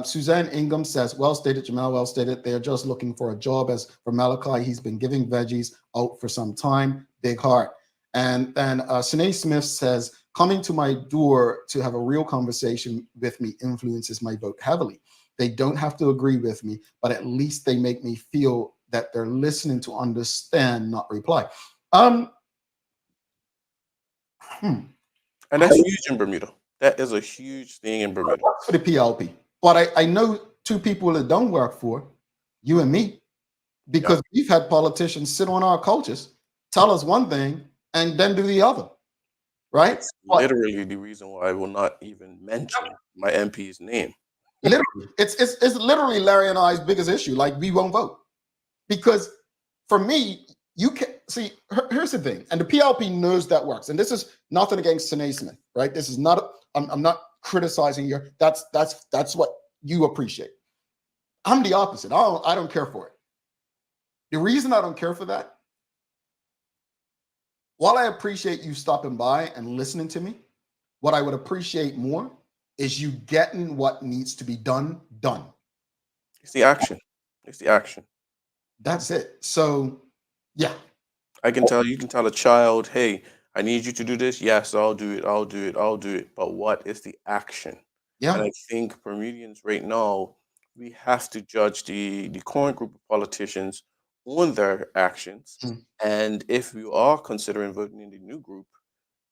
Suzanne Ingham says, well stated, Jamal, well stated. They're just looking for a job. As for Malachi, he's been giving veggies out for some time. Big heart. And then Sine Smith says, coming to my door to have a real conversation with me influences my vote heavily. They don't have to agree with me, but at least they make me feel that they're listening to understand, not reply. And that's huge in Bermuda. That is a huge thing in Bermuda. For the PLP. But I know two people that don't work for, you and me, because we've had politicians sit on our coaches, tell us one thing, and then do the other. Right? It's literally the reason why I will not even mention my MP's name. Literally. It's literally Larry and I's biggest issue. Like, we won't vote. Because for me, you can see, here's the thing, and the PLP knows that works. And this is nothing against Sine Smith, right? This is not, I'm not criticizing you. That's what you appreciate. I'm the opposite. I don't care for it. The reason I don't care for that, while I appreciate you stopping by and listening to me, what I would appreciate more is you getting what needs to be done. It's the action. It's the action. That's it. So, yeah. You can tell a child, hey, I need you to do this. Yes, I'll do it. But what is the action? Yeah. And I think Bermudians right now, we have to judge the current group of politicians on their actions. And if you are considering voting in the new group,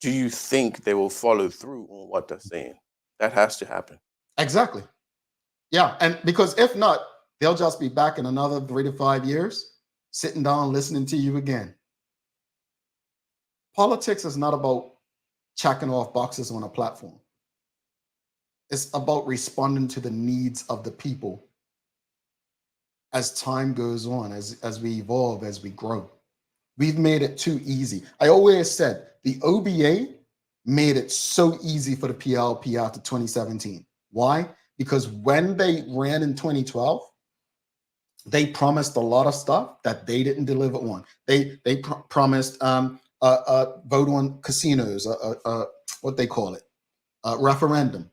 do you think they will follow through on what they're saying? That has to happen. Exactly. Yeah. And because if not, they'll just be back in another 3 to 5 years, sitting down, listening to you again. Politics is not about checking off boxes on a platform. It's about responding to the needs of the people as time goes on, as we evolve, as we grow. We've made it too easy. I always said the OBA made it so easy for the PLP after 2017. Why? Because when they ran in 2012, they promised a lot of stuff that they didn't deliver on. They promised vote on casinos, what they call it, referendum.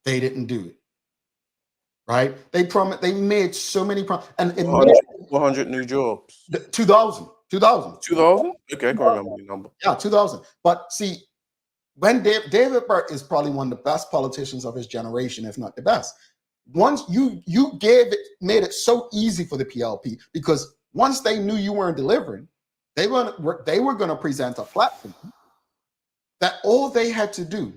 They didn't do it. Right? They made so many promises. And 100 new jobs. 2000. 2000? Okay, I can remember the number. Yeah, 2000. But see, when David Burt is probably one of the best politicians of his generation, if not the best. Once you made it so easy for the PLP, because once they knew you weren't delivering, they were going to present a platform that all they had to do,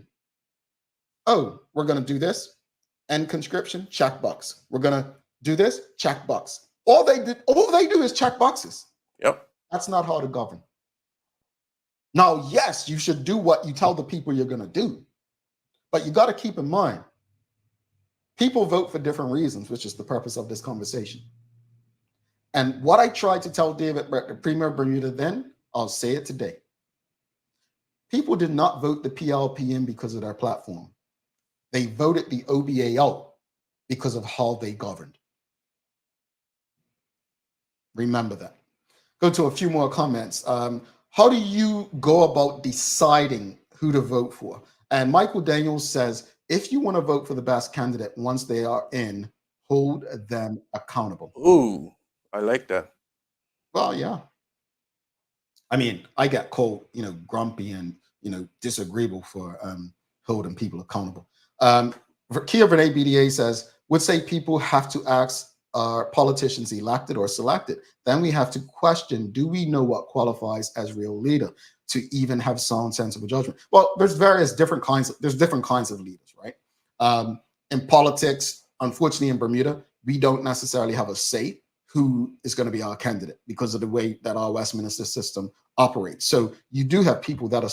we're going to do this, end conscription, check box. We're going to do this, check box. All they do is check boxes. Yep. That's not how to govern. Now, yes, you should do what you tell the people you're going to do, but you got to keep in mind, people vote for different reasons, which is the purpose of this conversation. And what I tried to tell David Burt, the Premier of Bermuda then, I'll say it today. People did not vote the PLP in because of their platform. They voted the OBA out because of how they governed. Remember that. Go to a few more comments. How do you go about deciding who to vote for? And Michael Daniels says, if you want to vote for the best candidate once they are in, hold them accountable. Ooh, I like that. Well, yeah. I mean, I get called, grumpy and, disagreeable for holding people accountable. Kia Renee BDA says, would say people have to ask, are politicians elected or selected? Then we have to question, do we know what qualifies as real leader to even have sound sensible judgment? Well, there's different kinds of leaders, right? In politics, unfortunately in Bermuda, we don't necessarily have a say who is going to be our candidate because of the way that our Westminster system operates. So you do have people that are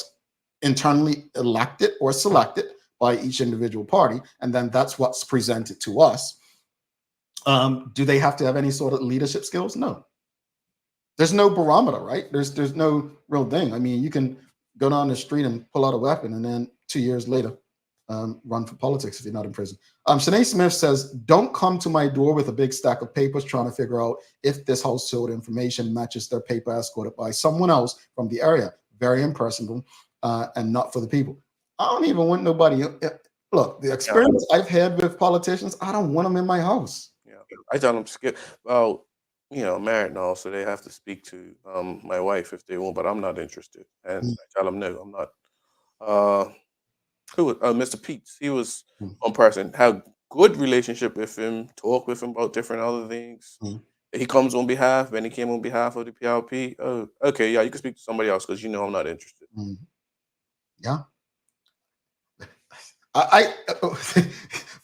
internally elected or selected by each individual party, and then that's what's presented to us. Do they have to have any sort of leadership skills? No. There's no barometer, right? There's no real thing. I mean, you can go down the street and pull out a weapon, and then 2 years later, run for politics if you're not in prison. Shanae Smith says, don't come to my door with a big stack of papers trying to figure out if this household information matches their paper escorted by someone else from the area. Very impersonal and not for the people. I don't even want nobody. Look, the experience I've had with politicians, I don't want them in my house. Yeah, I tell them skip. Well, married now, so they have to speak to my wife if they want, but I'm not interested. And I tell them no, I'm not. Who was Mr. Peets? He was one person. Have good relationship with him. Talk with him about different other things. He comes on behalf. When he came on behalf of the PLP. Oh, okay, yeah, you can speak to somebody else because I'm not interested. Yeah. I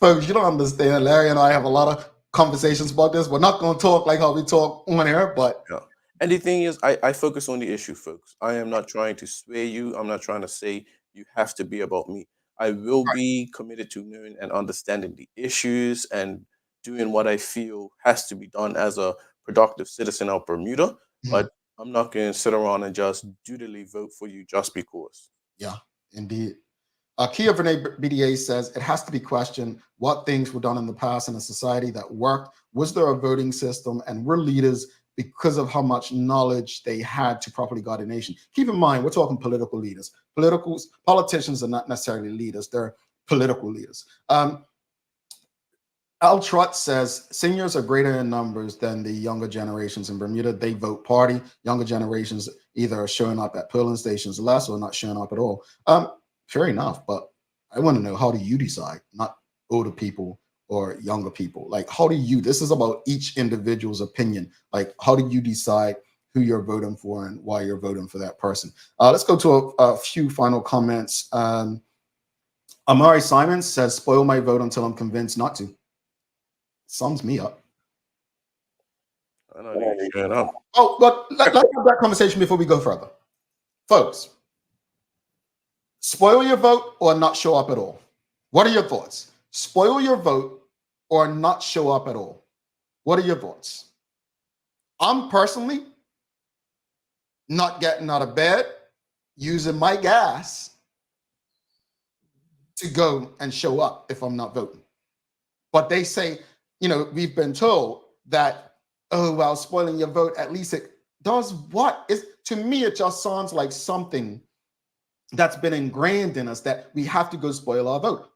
folks, you don't understand. Larry and I have a lot of conversations about this. We're not going to talk like how we talk on air, but yeah. And the thing is, I focus on the issue, folks. I am not trying to sway you. I'm not trying to say you have to be about me. I will be committed to knowing and understanding the issues and doing what I feel has to be done as a productive citizen of Bermuda. But I'm not going to sit around and just dutifully vote for you just because. Yeah, indeed. Kia Vernay BDA says it has to be questioned what things were done in the past in a society that worked. Was there a voting system, and were leaders because of how much knowledge they had to properly guide a nation? Keep in mind, we're talking political leaders. Politicians are not necessarily leaders; they're political leaders. Al Trott says seniors are greater in numbers than the younger generations in Bermuda. They vote party. Younger generations either are showing up at polling stations less or not showing up at all. Fair enough, but I want to know, how do you decide? Not older people or younger people. Like, how do you? This is about each individual's opinion. Like, how do you decide who you're voting for and why you're voting for that person? Let's go to a few final comments. Amari Simons says, "Spoil my vote until I'm convinced not to." Sums me up. I don't even shut up. Oh, but let's have that conversation before we go further, folks. Spoil your vote or not show up at all? What are your thoughts? Spoil your vote or not show up at all? What are your thoughts? I'm personally not getting out of bed, using my gas to go and show up if I'm not voting. But they say, we've been told that, well, spoiling your vote, at least it does what? To me, it just sounds like something that's been ingrained in us, that we have to go spoil our vote.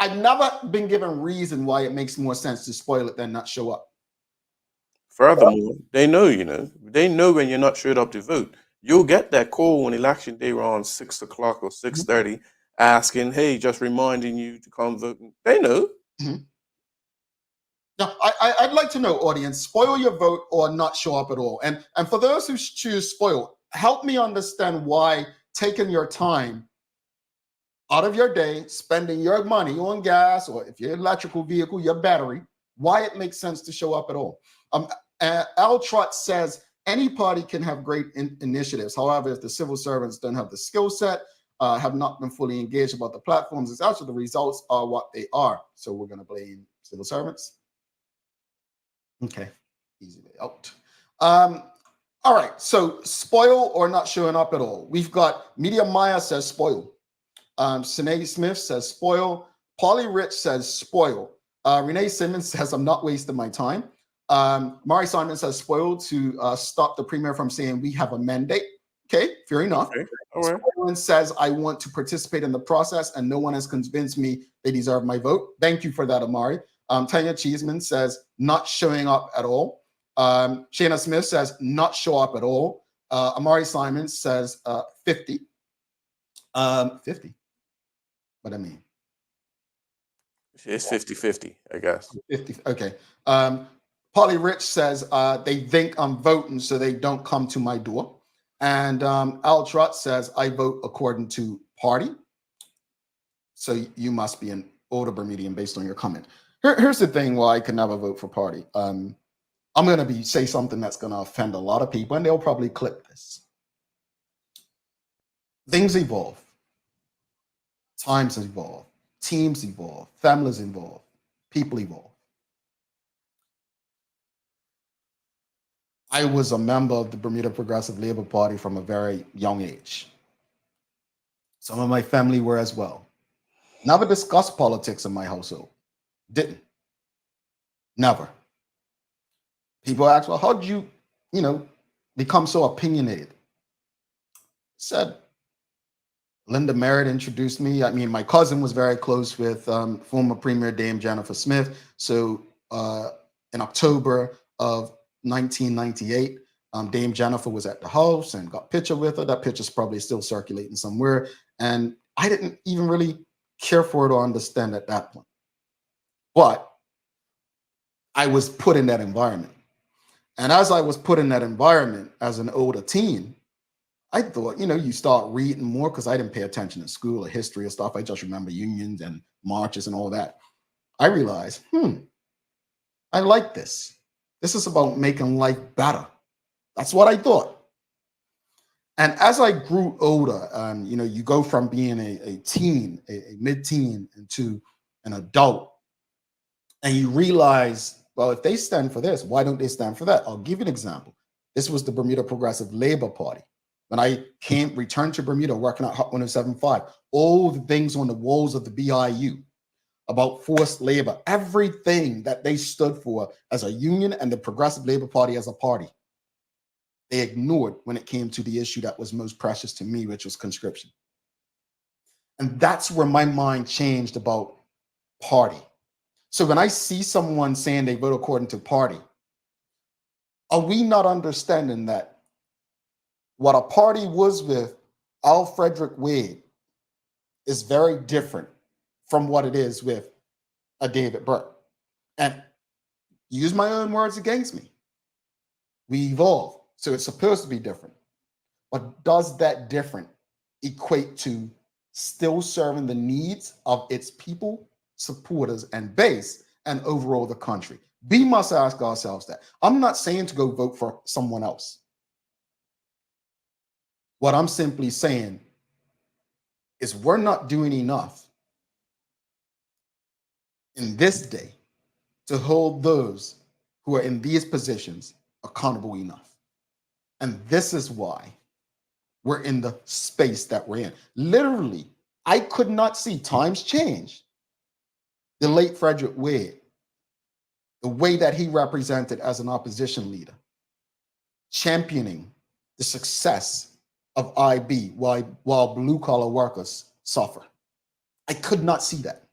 I've never been given reason why it makes more sense to spoil it than not show up. Furthermore, they know when you're not showed up to vote. You'll get that call on election day around 6 o'clock or 6:30 asking, hey, just reminding you to come vote. They know. Now, I'd like to know, audience, spoil your vote or not show up at all. And for those who choose spoil, help me understand why taking your time out of your day, spending your money on gas, or if you're an electrical vehicle, your battery, why it makes sense to show up at all. Al Trott says any party can have great initiatives. However, if the civil servants don't have the skill set, have not been fully engaged about the platforms, it's actually the results are what they are. So we're going to blame civil servants. Okay, easily out. All right, so spoil or not showing up at all. We've got Media Maya says spoil. Sinead Smith says spoil. Polly Rich says spoil. Renee Simmons says I'm not wasting my time. Mari Simon says spoil to stop the premier from saying we have a mandate. Okay, fair enough. Okay. All right. Spoilin says I want to participate in the process and no one has convinced me they deserve my vote. Thank you for that, Amari. Tanya Cheeseman says not showing up at all. Shayna Smith says not show up at all. Amari Simon says 50. 50. What I mean? It's 50-50, I guess. 50. Okay. Polly Rich says they think I'm voting, so they don't come to my door. And Al Trott says I vote according to party. So you must be an older Bermudian based on your comment. Here's the thing why I could never vote for party. I'm going to say something that's going to offend a lot of people, and they'll probably clip this. Things evolve. Times evolve. Teams evolve. Families evolve. People evolve. I was a member of the Bermuda Progressive Labor Party from a very young age. Some of my family were as well. Never discussed politics in my household. Didn't. Never. People ask, well, how did you, become so opinionated? Said, Linda Merritt introduced me. I mean, my cousin was very close with former Premier Dame Jennifer Smith. So in October of 1998, Dame Jennifer was at the house and got a picture with her. That picture's probably still circulating somewhere. And I didn't even really care for it or understand at that point. But I was put in that environment. And as I was put in that environment as an older teen, I thought, you start reading more because I didn't pay attention in school or history or stuff. I just remember unions and marches and all that. I realized, I like this. This is about making life better. That's what I thought. And as I grew older, you go from being a teen, a mid-teen, into an adult, and you realize, well, if they stand for this, why don't they stand for that? I'll give you an example. This was the Bermuda Progressive Labor Party. When I returned to Bermuda working at Hot 107.5, all the things on the walls of the BIU about forced labor, everything that they stood for as a union and the Progressive Labor Party as a party, they ignored when it came to the issue that was most precious to me, which was conscription. And that's where my mind changed about party. So when I see someone saying they vote according to party, are we not understanding that what a party was with Al Frederick Wade is very different from what it is with a David Burke? And use my own words against me. We evolve, so it's supposed to be different. But does that different equate to still serving the needs of its people, supporters, and base, and overall the country? We must ask ourselves that. I'm not saying to go vote for someone else. What I'm simply saying is we're not doing enough in this day to hold those who are in these positions accountable enough. And this is why we're in the space that we're in. Literally, I could not see, times change, the late Frederick Wade, the way that he represented as an opposition leader, championing the success of IB while blue-collar workers suffer. I could not see that.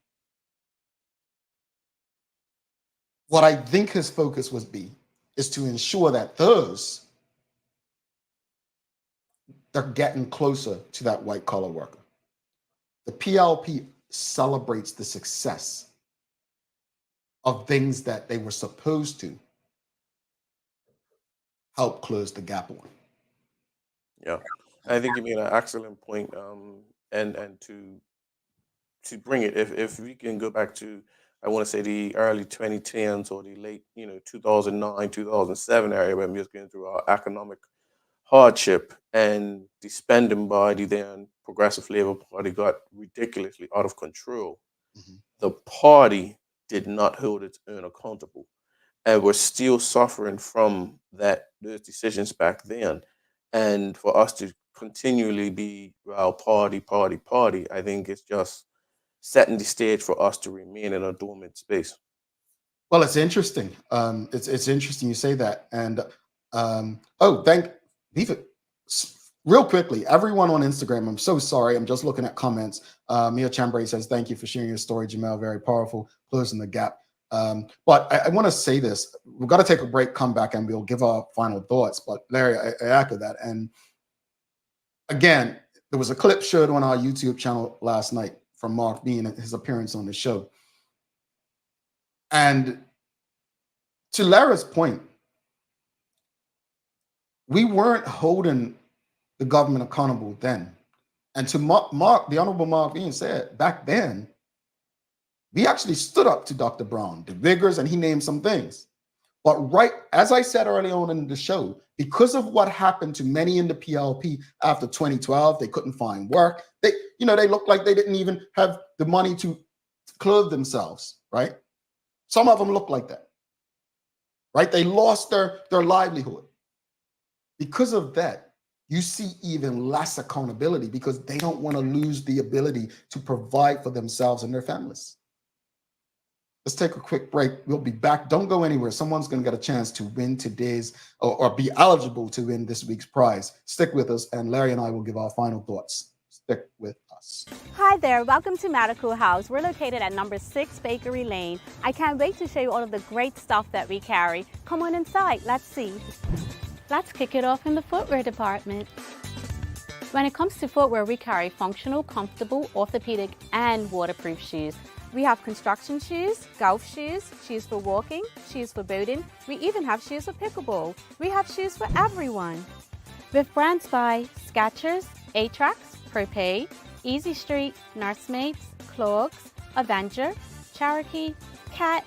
What I think his focus would be is to ensure that those are getting closer to that white-collar worker. The PLP celebrates the success of things that they were supposed to help close the gap on. Yeah, I think you made an excellent point. And to bring it, if we can go back to, I want to say the early 2010s or the late 2009, 2007 area, when we was going through our economic hardship, and the spending by the then Progressive Labor Party got ridiculously out of control. Mhm. The party did not hold its own accountable, and we're still suffering from those decisions back then. And for us to continually be, well, party, I think it's just setting the stage for us to remain in a dormant space. Well, it's interesting. It's interesting you say that. And real quickly, everyone on Instagram, I'm so sorry. I'm just looking at comments. Mia Chambray says, thank you for sharing your story, Jamel. Very powerful, closing the gap. But I want to say this. We've got to take a break, come back, and we'll give our final thoughts. But Larry, I echo that. And again, there was a clip showed on our YouTube channel last night from Mark Bean and his appearance on the show. And to Larry's point, we weren't holding the government accountable then. And to Mark, the Honorable Mark Bean said, back then, we actually stood up to Dr. Brown, the vigors, and he named some things. But right, as I said early on in the show, because of what happened to many in the PLP after 2012, they couldn't find work. They looked like they didn't even have the money to clothe themselves, right? Some of them looked like that, right? They lost their livelihood. Because of that, you see even less accountability because they don't want to lose the ability to provide for themselves and their families. Let's take a quick break. We'll be back. Don't go anywhere. Someone's going to get a chance to win today's or be eligible to win this week's prize. Stick with us, and Larry and I will give our final thoughts. Stick with us. Hi there, welcome to Medical House. We're located at number 6 Bakery Lane. I can't wait to show you all of the great stuff that we carry. Come on inside, let's see. Let's kick it off in the footwear department. When it comes to footwear, we carry functional, comfortable, orthopedic, and waterproof shoes. We have construction shoes, golf shoes, shoes for walking, shoes for boating. We even have shoes for pickleball. We have shoes for everyone. With brands by Skechers, Atrax, Propay, Easy Street, Nursemates, Clogs, Avenger, Cherokee, Cat,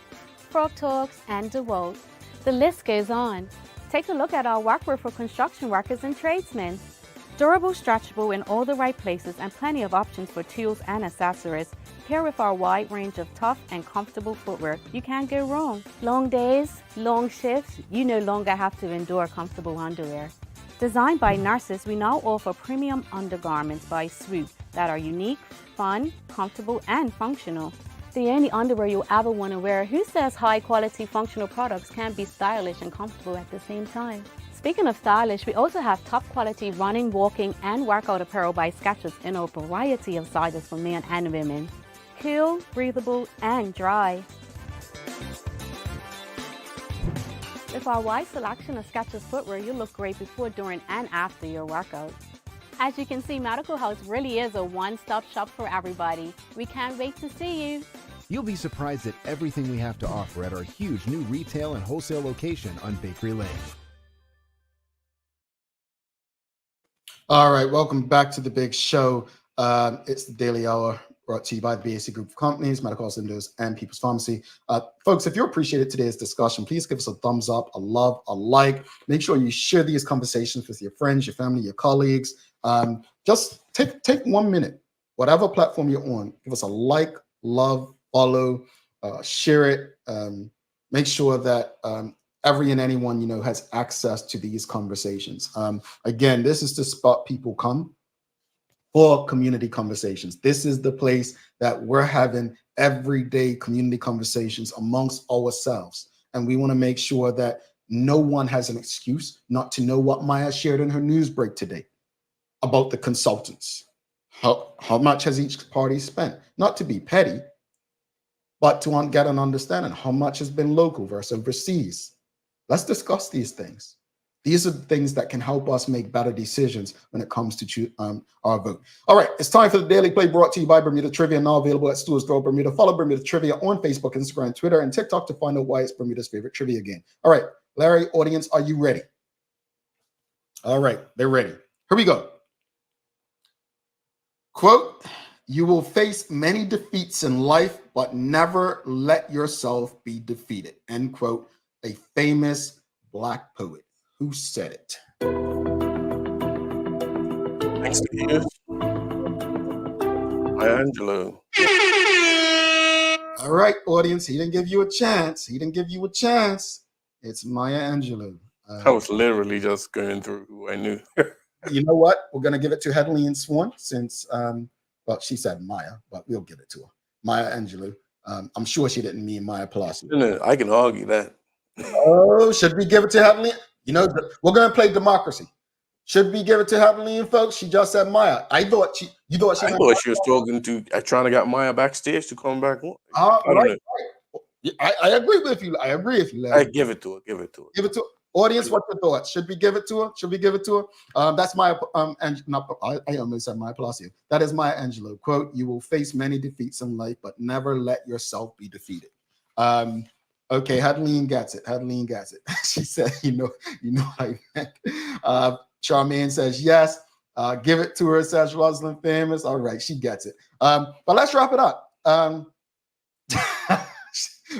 Frog Talks, and DeWalt. The list goes on. Take a look at our workwear for construction workers and tradesmen. Durable, stretchable in all the right places, and plenty of options for tools and accessories. Pair with our wide range of tough and comfortable footwear, you can't go wrong. Long days, long shifts, you no longer have to endure comfortable underwear. Designed by nurses, we now offer premium undergarments by Swoop that are unique, fun, comfortable, and functional. The only underwear you'll ever want to wear. Who says high-quality functional products can't be stylish and comfortable at the same time? Speaking of stylish, we also have top-quality running, walking, and workout apparel by Skechers in a variety of sizes for men and women. Cool, breathable, and dry. With our wide selection of Skechers footwear, you'll look great before, during, and after your workout. As you can see, Medical House really is a one-stop shop for everybody. We can't wait to see you. You'll be surprised at everything we have to offer at our huge new retail and wholesale location on Bakery Lane. All right, welcome back to the big show. It's the Daily Hour, brought to you by the BAC Group of Companies, Medical House Windows, and People's Pharmacy. Folks, if you appreciated today's discussion, please give us a thumbs up, a love, a like. Make sure you share these conversations with your friends, your family, your colleagues. Just take 1 minute, whatever platform you're on, give us a like, love, follow, share it. Make sure that every and anyone you know has access to these conversations. Again, this is the spot people come for community conversations. This is the place that we're having everyday community conversations amongst ourselves. And we want to make sure that no one has an excuse not to know what Maya shared in her news break today about the consultants. How much has each party spent? Not to be petty, but to get an understanding. How much has been local versus overseas? Let's discuss these things. These are the things that can help us make better decisions when it comes to our vote. All right, it's time for the Daily Play, brought to you by Bermuda Trivia, now available at Stores Grow Bermuda. Follow Bermuda Trivia on Facebook, Instagram, Twitter, and TikTok to find out why it's Bermuda's favorite trivia game. All right, Larry, audience, are you ready? All right, they're ready. Here we go. Quote, "You will face many defeats in life, but never let yourself be defeated." End quote. A famous Black poet. Who said it? Thanks to you. Maya Angelou. All right, audience. He didn't give you a chance. He didn't give you a chance. It's Maya Angelou. I was literally just going through who I knew. You know what? We're going to give it to Headley and Swan since, well, she said Maya, but we'll give it to her. Maya Angelou. I'm sure she didn't mean Maya Palacio. No, I can argue that. Oh, should we give it to Headley? You know, we're going to play democracy. Should we give it to Headley and folks? She just said Maya. I thought she was talking to, trying to get Maya backstage to come back on. Right. I agree with you. I agree with you, Larry. I give it to her. Give it to her. Give it to her. Audience, what's your thoughts? Should we give it to her? Should we give it to her? That's Maya. I almost said Maya Palacio. That is Maya Angelou. Quote: "You will face many defeats in life, but never let yourself be defeated." Okay, Hadeline gets it. Hadeline gets it. She said, "You know what I meant." Charmaine says yes. Give it to her, says Rosalind Famous. All right, she gets it. But let's wrap it up.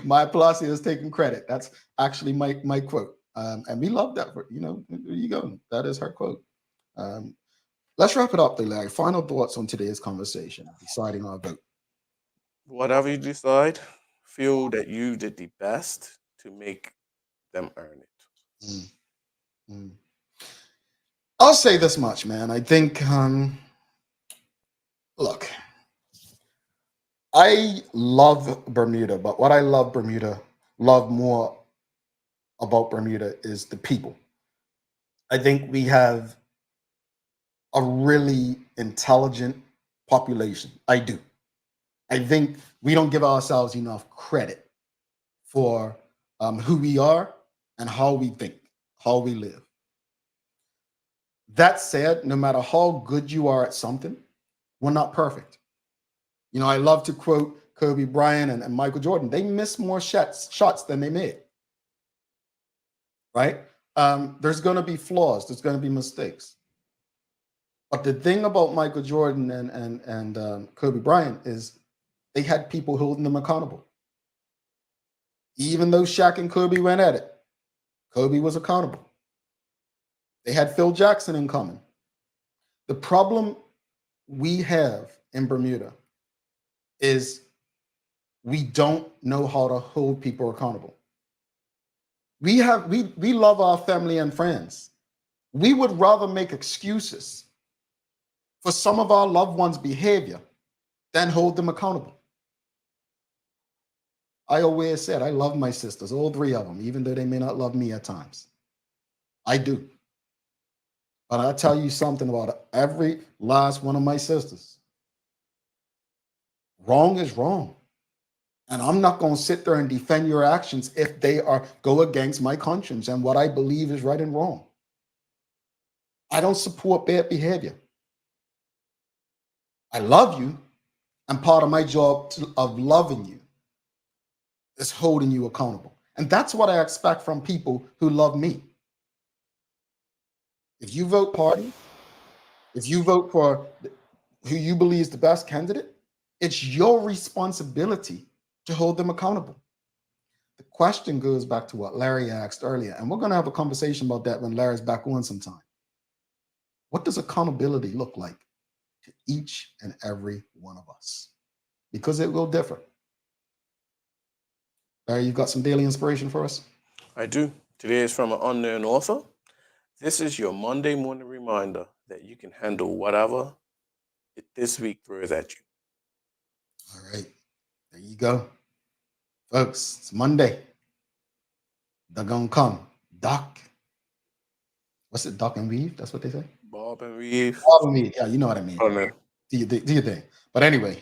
Maya Palacio is taking credit. That's actually my quote. And we love that. There you go. That is her quote. Let's wrap it up, Larry. Final thoughts on today's conversation, deciding our vote. Whatever you decide, feel that you did the best to make them earn it. I'll say this much, man. I think, look, I love Bermuda, but what I love more about Bermuda is the people. I think we have a really intelligent population. I do. I think we don't give ourselves enough credit for who we are and how we think, how we live. That said, no matter how good you are at something, we're not perfect. You know, I love to quote Kobe Bryant and Michael Jordan. They missed more shots than they made. Right? There's going to be flaws. There's going to be mistakes. But the thing about Michael Jordan and Kobe Bryant is they had people holding them accountable. Even though Shaq and Kobe went at it, Kobe was accountable. They had Phil Jackson in common. The problem we have in Bermuda is we don't know how to hold people accountable. We love our family and friends. We would rather make excuses for some of our loved ones' behavior than hold them accountable. I always said I love my sisters, all three of them, even though they may not love me at times. I do. But I'll tell you something about every last one of my sisters. Wrong is wrong. And I'm not going to sit there and defend your actions if they go against my conscience and what I believe is right and wrong. I don't support bad behavior. I love you, and part of my job of loving you is holding you accountable. And that's what I expect from people who love me. If you vote party, if you vote for who you believe is the best candidate, it's your responsibility to hold them accountable. The question goes back to what Larry asked earlier, and we're going to have a conversation about that when Larry's back on sometime. What does accountability look like to each and every one of us? Because it will differ. Larry, you got some daily inspiration for us? I do. Today is from an unknown author. This is your Monday morning reminder that you can handle whatever this week throws at you. All right. There you go. Folks, it's Monday. They're going to come. Doc. What's it? Doc and weave? That's what they say? Bob and weave. Bob and weave. Yeah, you know what I mean. Oh, man. Do your thing. But anyway,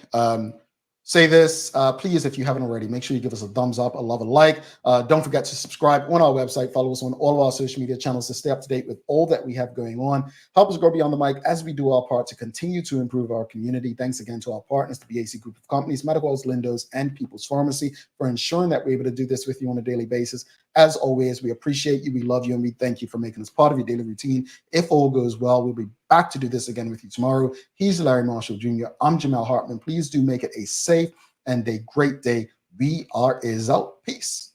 say this, please, if you haven't already, make sure you give us a thumbs up, a love, a like. Don't forget to subscribe on our website. Follow us on all of our social media channels to stay up to date with all that we have going on. Help us grow beyond the mic as we do our part to continue to improve our community. Thanks again to our partners, the BAC Group of Companies, Medical House Lindos, and People's Pharmacy for ensuring that we're able to do this with you on a daily basis. As always, we appreciate you, we love you, and we thank you for making us part of your daily routine. If all goes well, we'll be back to do this again with you tomorrow. He's Larry Marshall Jr. I'm Jamal Hartman. Please do make it a safe and a great day. We are out. Peace.